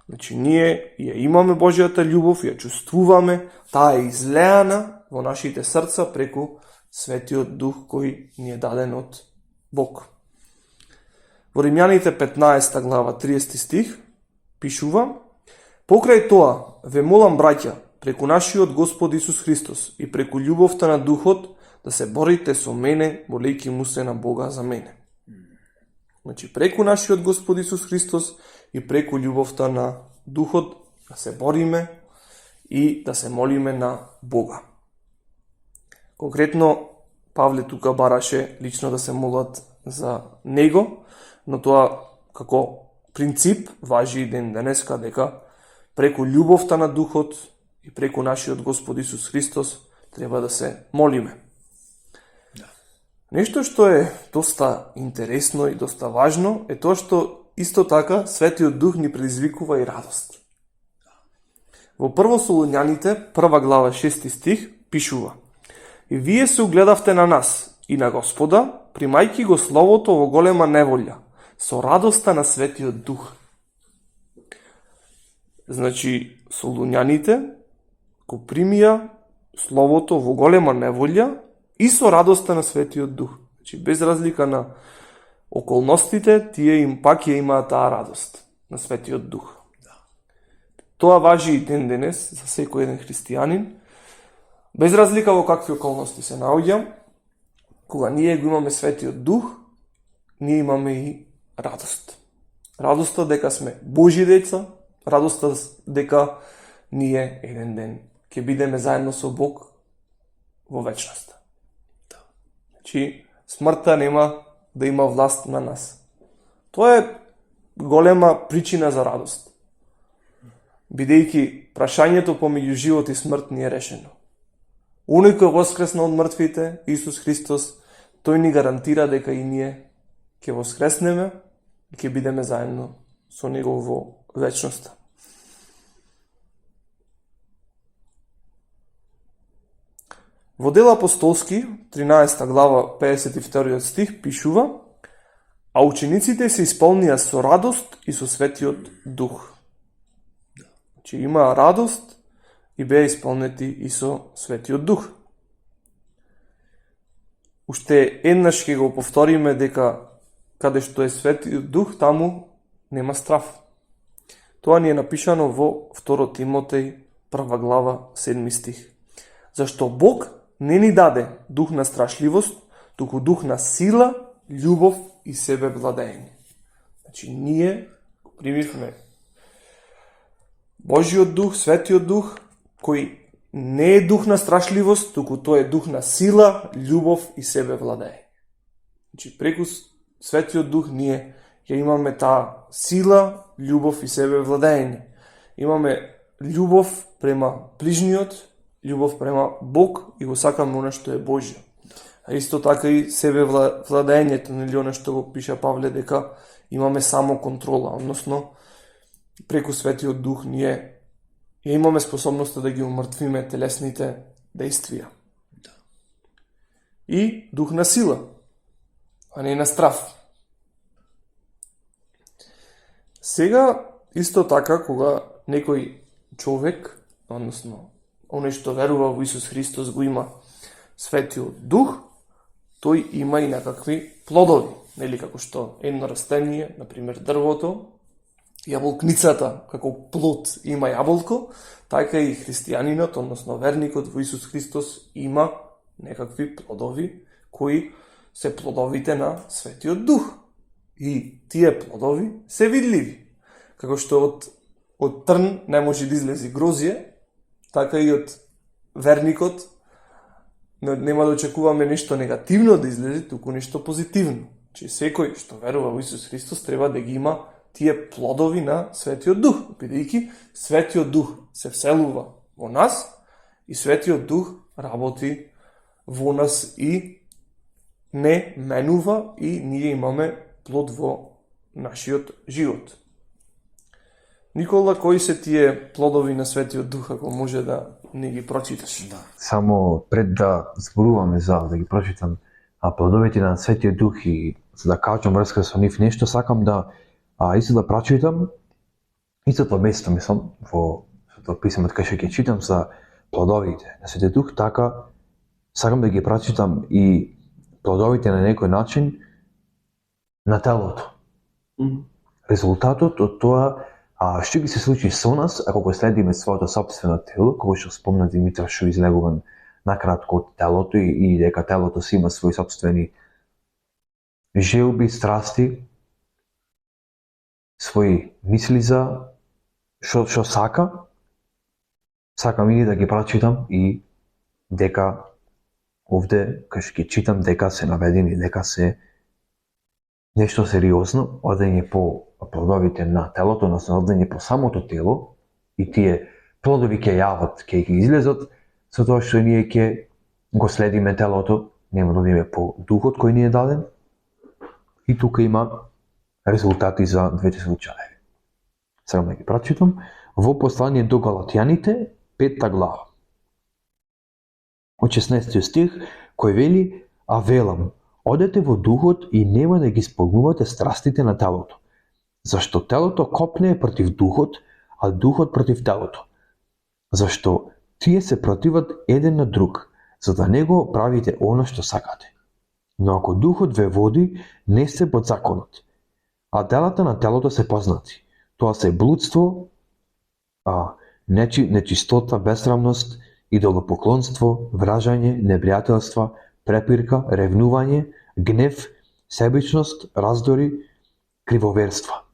Значи, ние ја имаме Божјата љубов, ја чувствуваме, таа е излеана во нашите срца преку Светиот Дух кој ни е даден од Бог. Во Римјаните 15 глава 30 стих пишува: покрај тоа, ве молам, браќа, преку нашиот Господ Исус Христос и преку љубовта на Духот, да се борите со мене, молејќи му се на Бога за мене. Значи, преку нашиот Господ Исус Христос и преку љубовта на Духот, да се бориме и да се молиме на Бога. Конкретно, Павле тука бараше лично да се молат за него, но тоа како принцип важи и ден денеска, дека преку љубовта на Духот и преку нашиот Господ Исус Христос треба да се молиме. Нешто што е доста интересно и доста важно е тоа што исто така Светиот Дух ни предизвикува и радост. Во Прво Солуњаните, 1 глава 6 стих пишува: и вие се угледавте на нас и на Господа, примајќи го Словото во голема неволја, со радоста на Светиот Дух. Значи, Солуњаните го примија Словото во голема неволја и со радоста на Светиот Дух. Значи, без разлика на околностите, тие им пак ја имаат таа радост на Светиот Дух. Тоа важи и ден денес за секој еден христијанин, без разлика во какви околности се наоѓа. Кога ние го имаме Светиот Дух, ние имаме и радост. Радоста дека сме Божи деца, радоста дека ние еден ден ќе бидеме заедно со Бог во вечноста. Значи, смртта нема да има власт на нас. Тоа е голема причина за радост. Бидејќи прашањето помеѓу живот и смрт не е решено. Оној кој воскресна од мртвите, Исус Христос, тој ни гарантира дека и ние ќе воскреснеме и ќе бидеме заедно со него во вечноста. Во Дела апостолски, 13 глава, 52 стих, пишува: а учениците се исполнија со радост и со Светиот Дух. Значи има радост и беа исполнети и со Светиот Дух. Уште еднаш ќе го повториме дека каде што е Светиот Дух, таму нема страв. Тоа ни е напишано во 2 Тимотеј, 1 глава, 7 стих. Зашто Бог не ни даде дух на страшливост, туку дух на сила, љубов и себевладење. Значи, ние примивме Божиот дух, Светиот дух, кој не е дух на страшливост, туку тој е дух на сила, љубов и себевладење. Значи, преку Светиот дух ние ја имаме таа сила, љубов и себевладење. Имаме љубов према ближниот, љубов према Бог и го сакаме оно што е Божјо. А исто така и себевладењето, нели оно што го пиша Павле, дека имаме само контрола, односно преку Светиот Дух ние ја имаме способноста да ги умртвиме телесните действија. И дух на сила, а не на страв. Сега, исто така, кога некој човек, односно, оној што верува во Исус Христос, го има Светиот Дух, тој има и некакви плодови, нели, како што едно растение, например дрвото, јаболкницата, како плод има јаболко, така и христијанинот, односно верникот во Исус Христос има некакви плодови, кои се плодовите на Светиот Дух. И тие плодови се видливи. Како што од трн не може да излези грозје, така и од верникот нема да очекуваме нешто негативно да излезе, туку нешто позитивно. Че секој што верува во Исус Христос треба да ги има тие плодови на Светиот Дух, бидејќи Светиот Дух се вселува во нас и Светиот Дух работи во нас и не менува и ние имаме плод во нашиот живот. Никола, кои се тие плодови на Светиот Дух, ако може да не ги прочиташ? Да. Само пред да зборуваме да ги прочитам плодовите на Светиот Дух и за да кажам врска со нив нешто, сакам да исто да прочитам истото место, мислам, во Светото писмо, кај што ќе читам за плодовите на Светиот Дух, така сакам да ги прочитам и плодовите на некој начин на телото. Резултатот од тоа што ги се случи со нас ако го следиме своето сопствено тело, кога што спомна Димитар што излегуван накратко од телото и дека телото си има своји сопствени желби, страсти, своји мисли за што сака. Сакам и да ги прочитам и дека овде кај што ги читам дека се наведени, дека се нешто сериозно, одење по плодовите на телото, односно одење по самото тело и тие плодови ќе јават, ќе ги излезат со тоа што ние ќе го следиме телото, нема да одиме по духот кој ни е даден и тука има резултати за двете случаи. Сега да ги прочитам во послание до Галатјаните, 5 глава. Од 16 стих кој вели: а велам, одете во духот и нема да ги исполнувате страстите на телото. Зашто телото копнее против духот, а духот против телото. Зашто тие се противат еден на друг, за да не го правите оно што сакате. Но ако духот ве води, не сте под законот. А делата на телото се познати. Тоа се блудство, нечистота, бесрамност, идолопоклонство, вражање, непријателства, препирка, ревнување, гнев, себичност, раздори, кривоверства,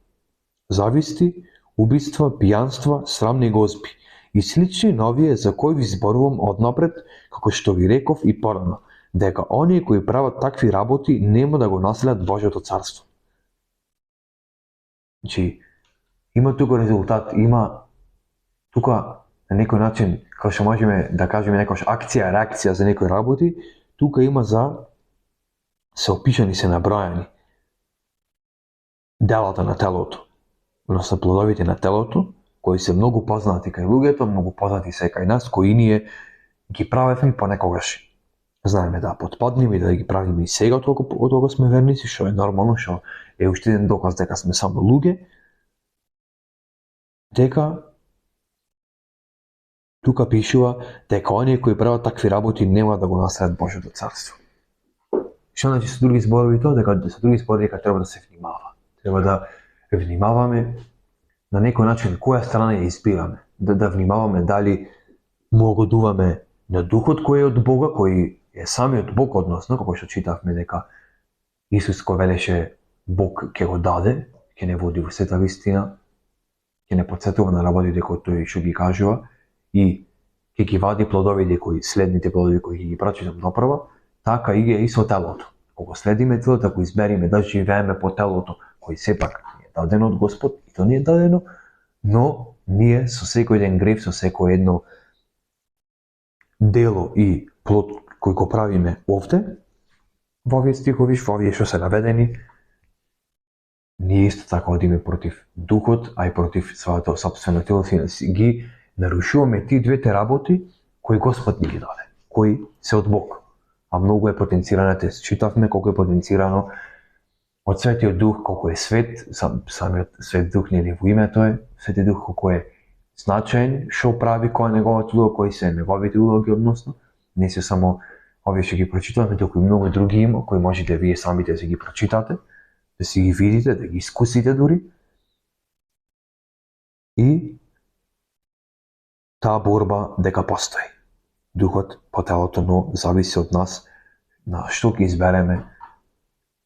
зависти, убиства, пијанства, срамни гозби и слични на овие за кои ви зборувам однапред, како што ви реков и порано, дека оние кои прават такви работи нема да го наследат Божјото царство. Значи, има тука резултат, има тука на некој начин, како што можеме да кажеме некоја акција, реакција за некои работи, тука има се опишани, се набројани делата на телото, односно плодовите на телото, кои се многу познати кај луѓето, многу познати се кај нас, кои ние ги правевме понекогаш. Знаеме да потпаднеме и да ги правиме и сега откога сме верници, што е нормално, што е уште еден доказ дека сме само луѓе, дека тука пишува дека оние кои прават такви работи нема да го наследат Божјото царство. Што значи со други зборови тоа? Дека треба да се внимава. Треба да внимаваме на некој начин која страна ја избираме. Да внимаваме дали му угодуваме на духот кој е од Бога, кој е самиот Бог, односно, како што читавме дека Исус кој велеше Бог ќе го даде, ќе не води во сета вистина, ќе не потсетува на работите кои тој што ги кажува и ќе ги вади плодовите кои следните плодови кои ги прочитам доправа, така и е и со телото. Кога следиме телото, ако избериме да живееме по телото, кој сепак ни е дадено од Господ, и то ни е дадено, но ние со секој ден грев, со секој едно дело и плод кој го правиме овде, во овие стихови, во овие што се наведени, ние исто така одиме против духот, а и против своето собствено тело, ги нарушуваме тие двете работи кои Господ ни ги даде, кои се од Бог. А многу е потенцирано, те читавме колку е потенцирано од Светиот Дух, колку е свет, самиот Свет Дух нели во името е, Светиот Дух колку е значаен, што прави, која е неговата улога, кои се неговите улоги, односно, не се само овие што ги прочитаваме, туку и многу други има, кои можете вие самите да се ги прочитате, да си ги видите, да ги искусите дури. И таа борба дека постои. Духот по телото, но зависи од нас на што ќе избереме,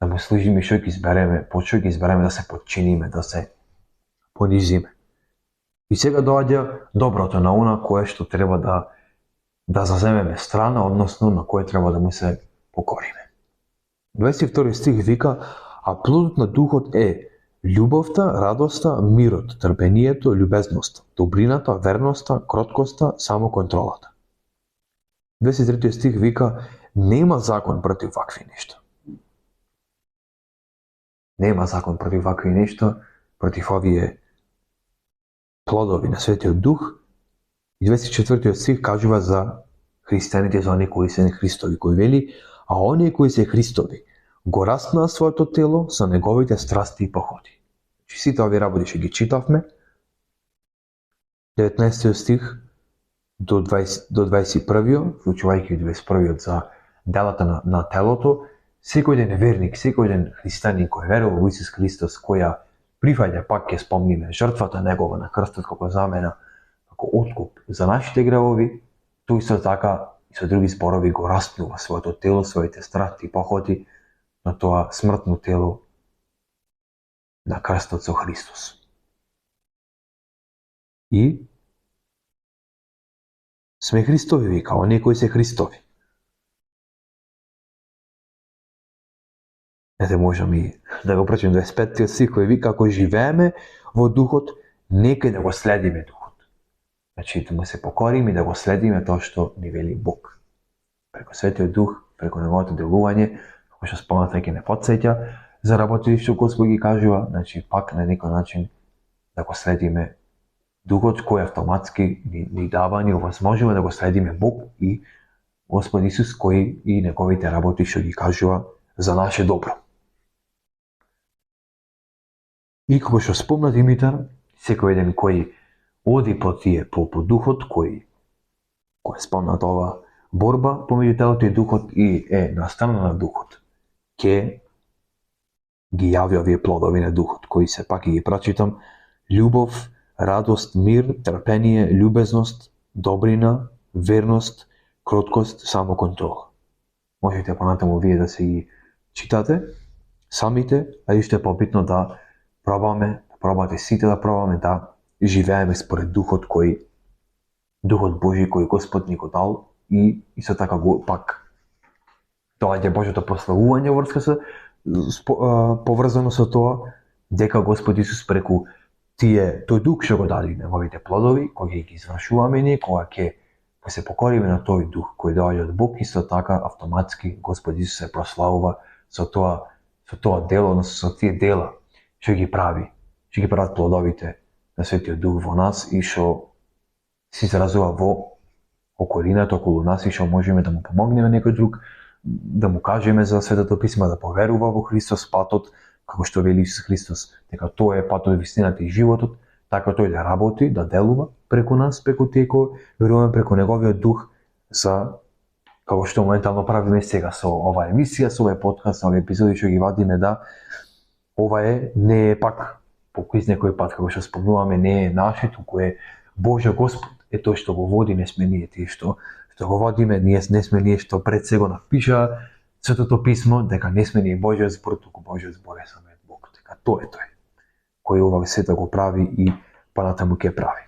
да му служиме, што ќе избереме, по што ќе избереме да се подчиниме, да се понизиме. И сега доаѓа доброто на она кое што треба да заземеме страна, односно на кое треба да му се покориме. 22 стих вика: а плодот на духот е љубовта, радоста, мирот, трпението, љубезноста, добрината, верноста, кроткоста, самоконтролата. 23 стих вика: нема закон против вакви нешта. Нема закон против вакви нешта, против овие плодови на Светиот Дух. И 24 стих кажува за христијаните, за оние кои се Христови, кои вели: а оние кои се Христови го раснаа своето тело со неговите страсти и похоти. Сите овие работи што ги читавме, 19 стих до 21, вклучувајќи 21 за делата на телото, секој ден верник, секој ден христијанин кој верува во Исус Христос, која прифаќа, пак ќе спомниме, жртвата негова на крстот како замена, како откуп за нашите гревови, тој исто така и со други зборови го распнува своето тело, своите страсти и похоти на тоа смртно тело на крстот со Христос. И сме Христови, вика, оние кои се Христови. Ете, можам и да го прочитам 25 стих кој вика: ако живееме во духот, нека да го следиме духот. Значи, да му се покориме и да го следиме тоа што ни вели Бог. Преко Светиот Дух, преко неговото делување, како што спомнат, ќе не потсеќа за работи што Господ ги кажува, значи пак на некој начин да го следиме Духот кој автоматски ни дава, ни овозможува да го следиме Бог и Господ Исус кој и неговите работи што ги кажува за наше добро. И како што спомна Димитар, секој еден кој оди по духот, кој спомнат ова борба помеѓу телото и духот и е на страна на духот, ќе ги јави овие плодови на духот, кои се пак и ги прочитам: љубов, радост, мир, трпение, љубезност, добрина, верност, кроткост, самоконтрола. Можете понатаму вие да се ги читате самите, а и што е побитно да пробате сите да пробаме да живееме според Духот Духот Божи кој Господ ни го дал и исто така го пак доаѓа Божјото прославување врска со поврзано со тоа дека Господ Исус преку тој дух што го даде неговите плодови, кои ги извршуваме ние, кога ќе се покориме на тој дух кој доаѓа од Бог, исто така автоматски Господ Исус се прославува со тоа дело, односно со тие дела што ги прават плодовите на Светиот Дух во нас и што се изразува во околината околу нас и што можеме да му помогнеме некој друг, да му кажеме за Светото Писмо, да поверува во Христос патот, како што вели Исус Христос, дека тоа е патот, вистината и животот, така тој да работи, да делува преку нас, преку тие кои веруваме преку неговиот дух, за како што моментално правиме сега со оваа емисија, со овој подкаст, со овие епизоди што ги вадиме, да ова не е пак по кој некој пат, како што спомнуваме, не е наше, туку е Божјо Господ, е тој што го води, не сме ние тие што го водиме, ние не сме ние што пред се го напиша Светото Писмо, дека не сме ние Божјиот збор, туку Божјиот збор е самиот Бог, дека тој е тој кој ова света го прави и понатаму ќе прави.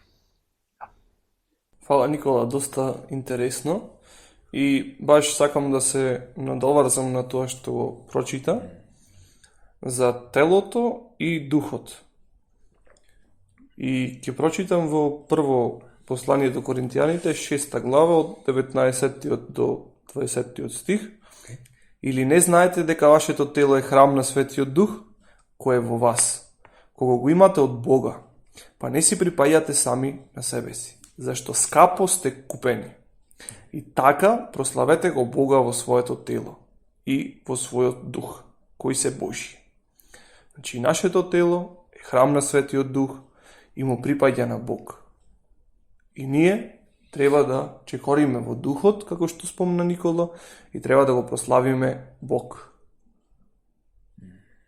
Фала, Никола, доста интересно и баш сакам да се надоврзам на тоа што го прочита за телото и духот. И ќе прочитам во прво послание до Коринтијаните, 6 глава, од 19 до 20 стих. Или не знаете дека вашето тело е храм на Светиот Дух, кој е во вас, кога го имате од Бога, па не си припаѓате сами на себе си, зашто скапо сте купени. И така прославете го Бога во своето тело и во својот дух, кои се Божи. Значи, нашето тело е храм на Светиот Дух и му припаѓа на Бог. И ние треба да чекориме во духот, како што спомна Никола, и треба да го прославиме Бог,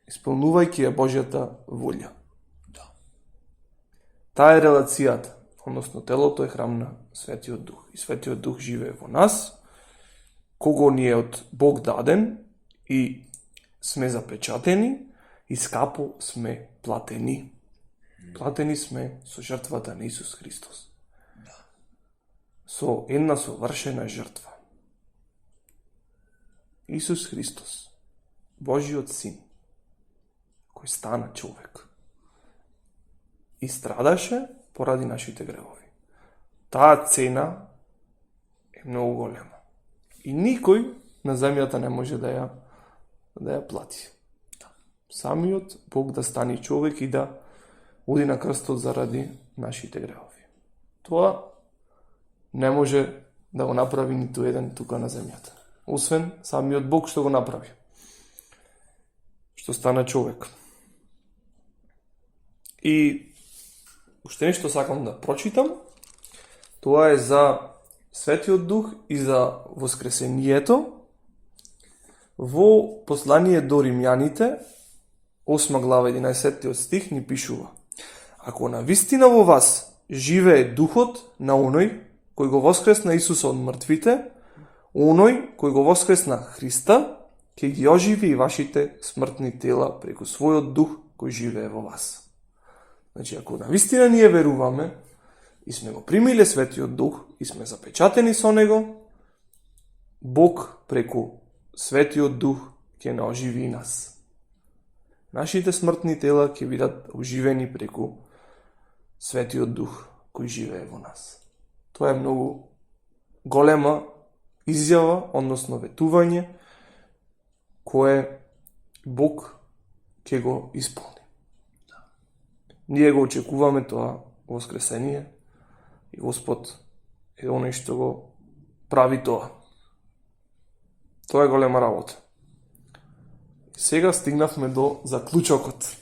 исполнувајќи ја Божјата волја. Таа е релацијата, односно телото е храм на Светиот Дух. И Светиот Дух живее во нас, кого ни е од Бог даден и сме запечатени и скапо сме платени. Платени сме со жртвата на Исус Христос. Со една совршена жртва. Исус Христос, Божиот Син, кој стана човек и страдаше поради нашите гревови. Таа цена е многу голема. И никој на земјата не може да ја плати. Самиот Бог да стане човек и да оди на крстот заради нашите гревови. Тоа не може да го направи ниту еден тука на земјата. Освен самиот Бог што го направи. Што стана човек. И уште нешто сакам да прочитам. Тоа е за Светиот Дух и за воскресението. Во послание до Римјаните, 8 глава 11 стих ни пишува: Ако навистина во вас живее духот на оној кој го воскресна Исуса од мртвите, оној кој го воскресна Христа, ќе ги оживи и вашите смртни тела преку својот дух кој живее во вас. Значи, ако навистина ние веруваме и сме го примиле Светиот Дух и сме запечатени со Него, Бог преку Светиот Дух ќе не оживи и нас. Нашите смртни тела ќе бидат оживени преку Светиот Дух кој живее во нас. Тоа е многу голема изјава, односно ветување, кое Бог ќе го исполни. Ние го очекуваме тоа воскресение и Господ е оној што го прави тоа. Тоа е голема работа. Сега стигнавме до заклучокот.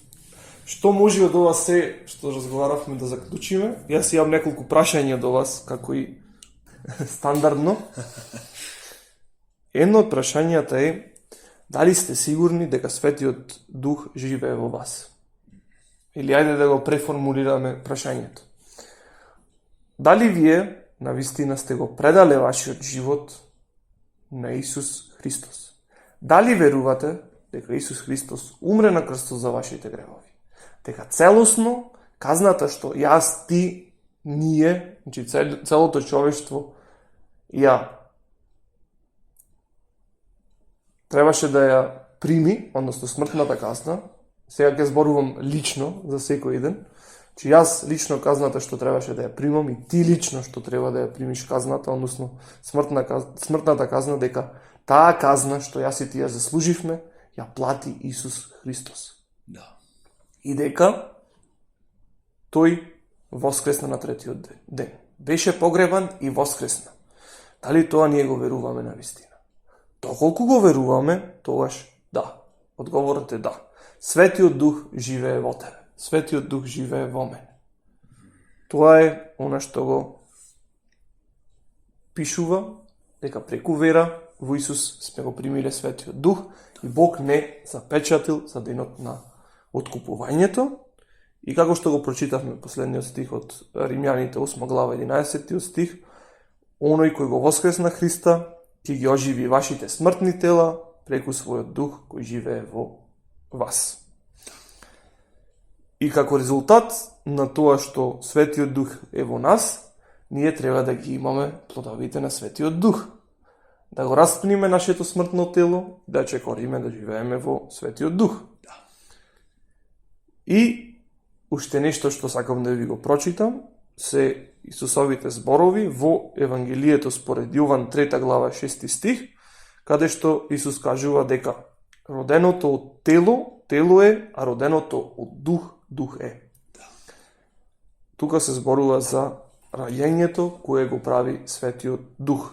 Што може од ова се што разговаравме да заклучиме? Јас имам неколку прашања до вас, како и стандардно. Едно од прашањата е: дали сте сигурни дека Светиот Дух живее во вас? Или ајде да го преформулираме прашањето. Дали вие навистина сте го предале вашиот живот на Исус Христос? Дали верувате дека Исус Христос умре на крстот за вашите гревови? Дека целосно казната што јас, ти, ние, значи целото човештво ја требаше да ја прими, односно смртната казна. Сега ќе зборувам лично за секој ден. Че јас лично казната што требаше да ја примам и ти лично што треба да ја примиш казната, односно смртната казна, дека таа казна што јас и ти ја заслуживме, ја плати Исус Христос. Да. И дека тој воскресна на третиот ден. Беше погребан и воскресна. Дали тоа ние го веруваме на вистина? Доколку го веруваме, тогаш да. Одговорот е да. Светиот Дух живее во тебе. Светиот Дух живее во мене. Тоа е она што го пишува, дека преку вера во Исус сме го примиле Светиот Дух и Бог не запечатил за денот на откупувањето. И како што го прочитавме последниот стих од Римјаните 8 глава 11 стих, оној кој го воскресна Христа ќе ги оживи вашите смртни тела преку својот Дух кој живее во вас. И како резултат на тоа што Светиот Дух е во нас, ние треба да ги имаме плодовите на Светиот Дух. Да го распниме нашето смртно тело, да чекориме да живееме во Светиот Дух. И уште нешто што сакам да ви го прочитам, се Исусовите зборови во Евангелието според Јован 3 глава 6 стих, каде што Исус кажува дека роденото од тело тело е, а роденото од дух, дух е. Тука се зборува за раѓањето кое го прави Светиот Дух.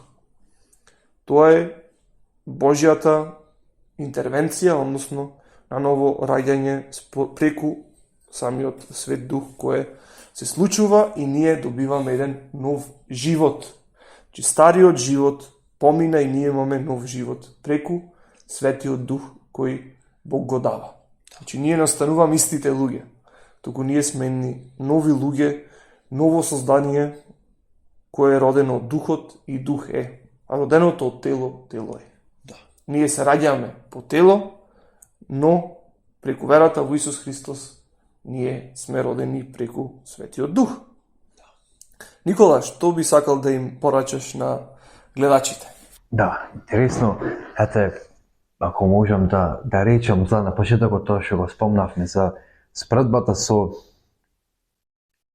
Тоа е Божјата интервенција, односно на ново раѓање преку самиот Свет Дух кое се случува и ние добиваме еден нов живот. Че стариот живот помина и ние имаме нов живот преку Светиот Дух кој Бог го дава. Значи ние настануваме истите луѓе, туку ние сме нови луѓе, ново создание кое е родено од Духот и Дух е, а роденото од тело, тело е. Да. Ние се раѓаме по тело, но преку верата во Исус Христос ние сме родени преку Светиот Дух. Никола, што би сакал да им порачаш на гледачите? Да, интересно. Ете, ако можам да речам за на почетокот тоа што го спомнавме за спредбата со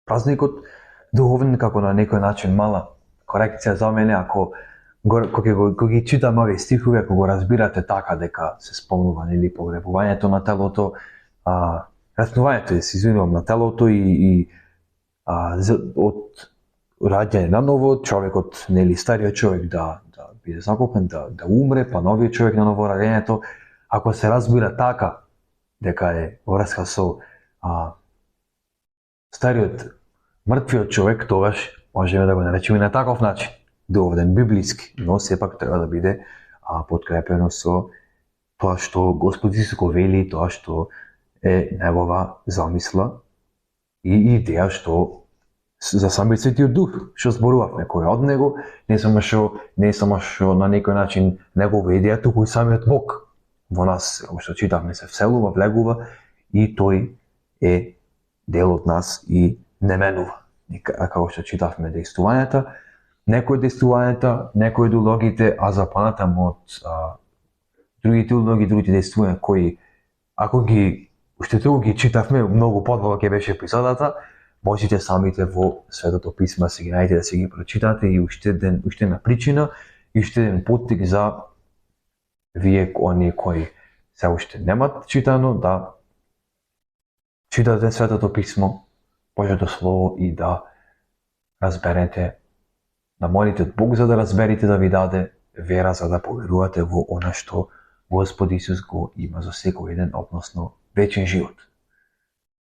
празникот, духовен како на некој начин мала корекција за мене, ако кога ги читам овие стихови, ако го разбирате така дека се спомнува нели погребувањето на телото, раснувањето, се извинувам, на телото и од раѓање на ново, човекот, нели стариот човек да биде закопен, да умре, па новиот човек на ново раѓањето, ако се разбира така дека е врска со стариот мртвиот човек, тогаш можеме да го наречеме на таков начин, духовен, библиски, но сепак треба да биде подкрепено со тоа што Господ Исус го вели, тоа што е негова замисла и идеја што за самиот Светиот Дух, што зборувавме, кој од него, не само што на некој начин негова идеја, туку и самиот Бог во нас, што читавме, се вселува, влегува и тој е дел од нас и не менува. Како што читавме дејствувањата, некои дејствувањата, некои од улогите, а за понатаму од другите улоги, другите дејствувања кои, ако ги уште туку ги читавме, многу подвола ќе беше епизодата, можете самите во Светото Писмо се ги најдете да се ги прочитате и уште една причина и уште еден поттик за вие оние кои се уште немат читано да читате Светото Писмо, Божјото Слово и да разберете, да молите Бог за да разберете, да ви даде вера за да поверувате во она што Господ Исус го има за секој еден, односно вечен живот.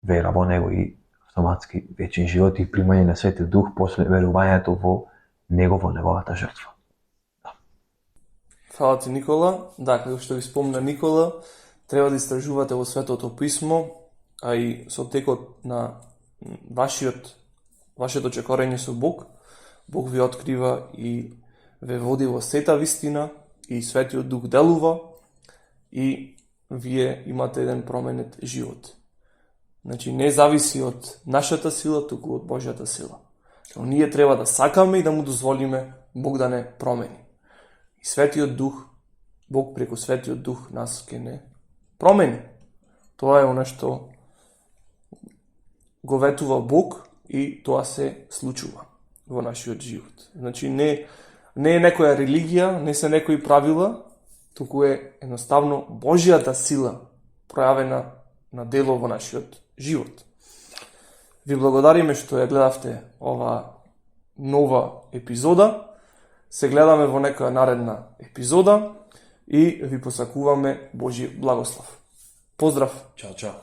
Вера во него и автоматски вечен живот и примање на Светиот Дух после верувањето во него, во неговата жртва. Фала ти, Никола. Да, како што ви спомна Никола, треба да истражувате во Светото Писмо, а и со текот на вашето чекорење со Бог, Бог ви открива и ве води во сета вистина и Светиот Дух делува и вие имате еден променет живот. Значи, не зависи од нашата сила, туку од Божјата сила. Но ние треба да сакаме и да му дозволиме Бог да не промени. И Светиот Дух, Бог преку Светиот Дух нас ке не промени. Тоа е она што го ветува Бог и тоа се случува во нашиот живот. Значи, не е некоја религија, не се некои правила, туку е едноставно Божјата сила пројавена на дело во нашиот живот. Ви благодариме што ја гледавте ова нова епизода. Се гледаме во некоја наредна епизода и ви посакуваме Божји благослов. Поздрав! Чао, чао.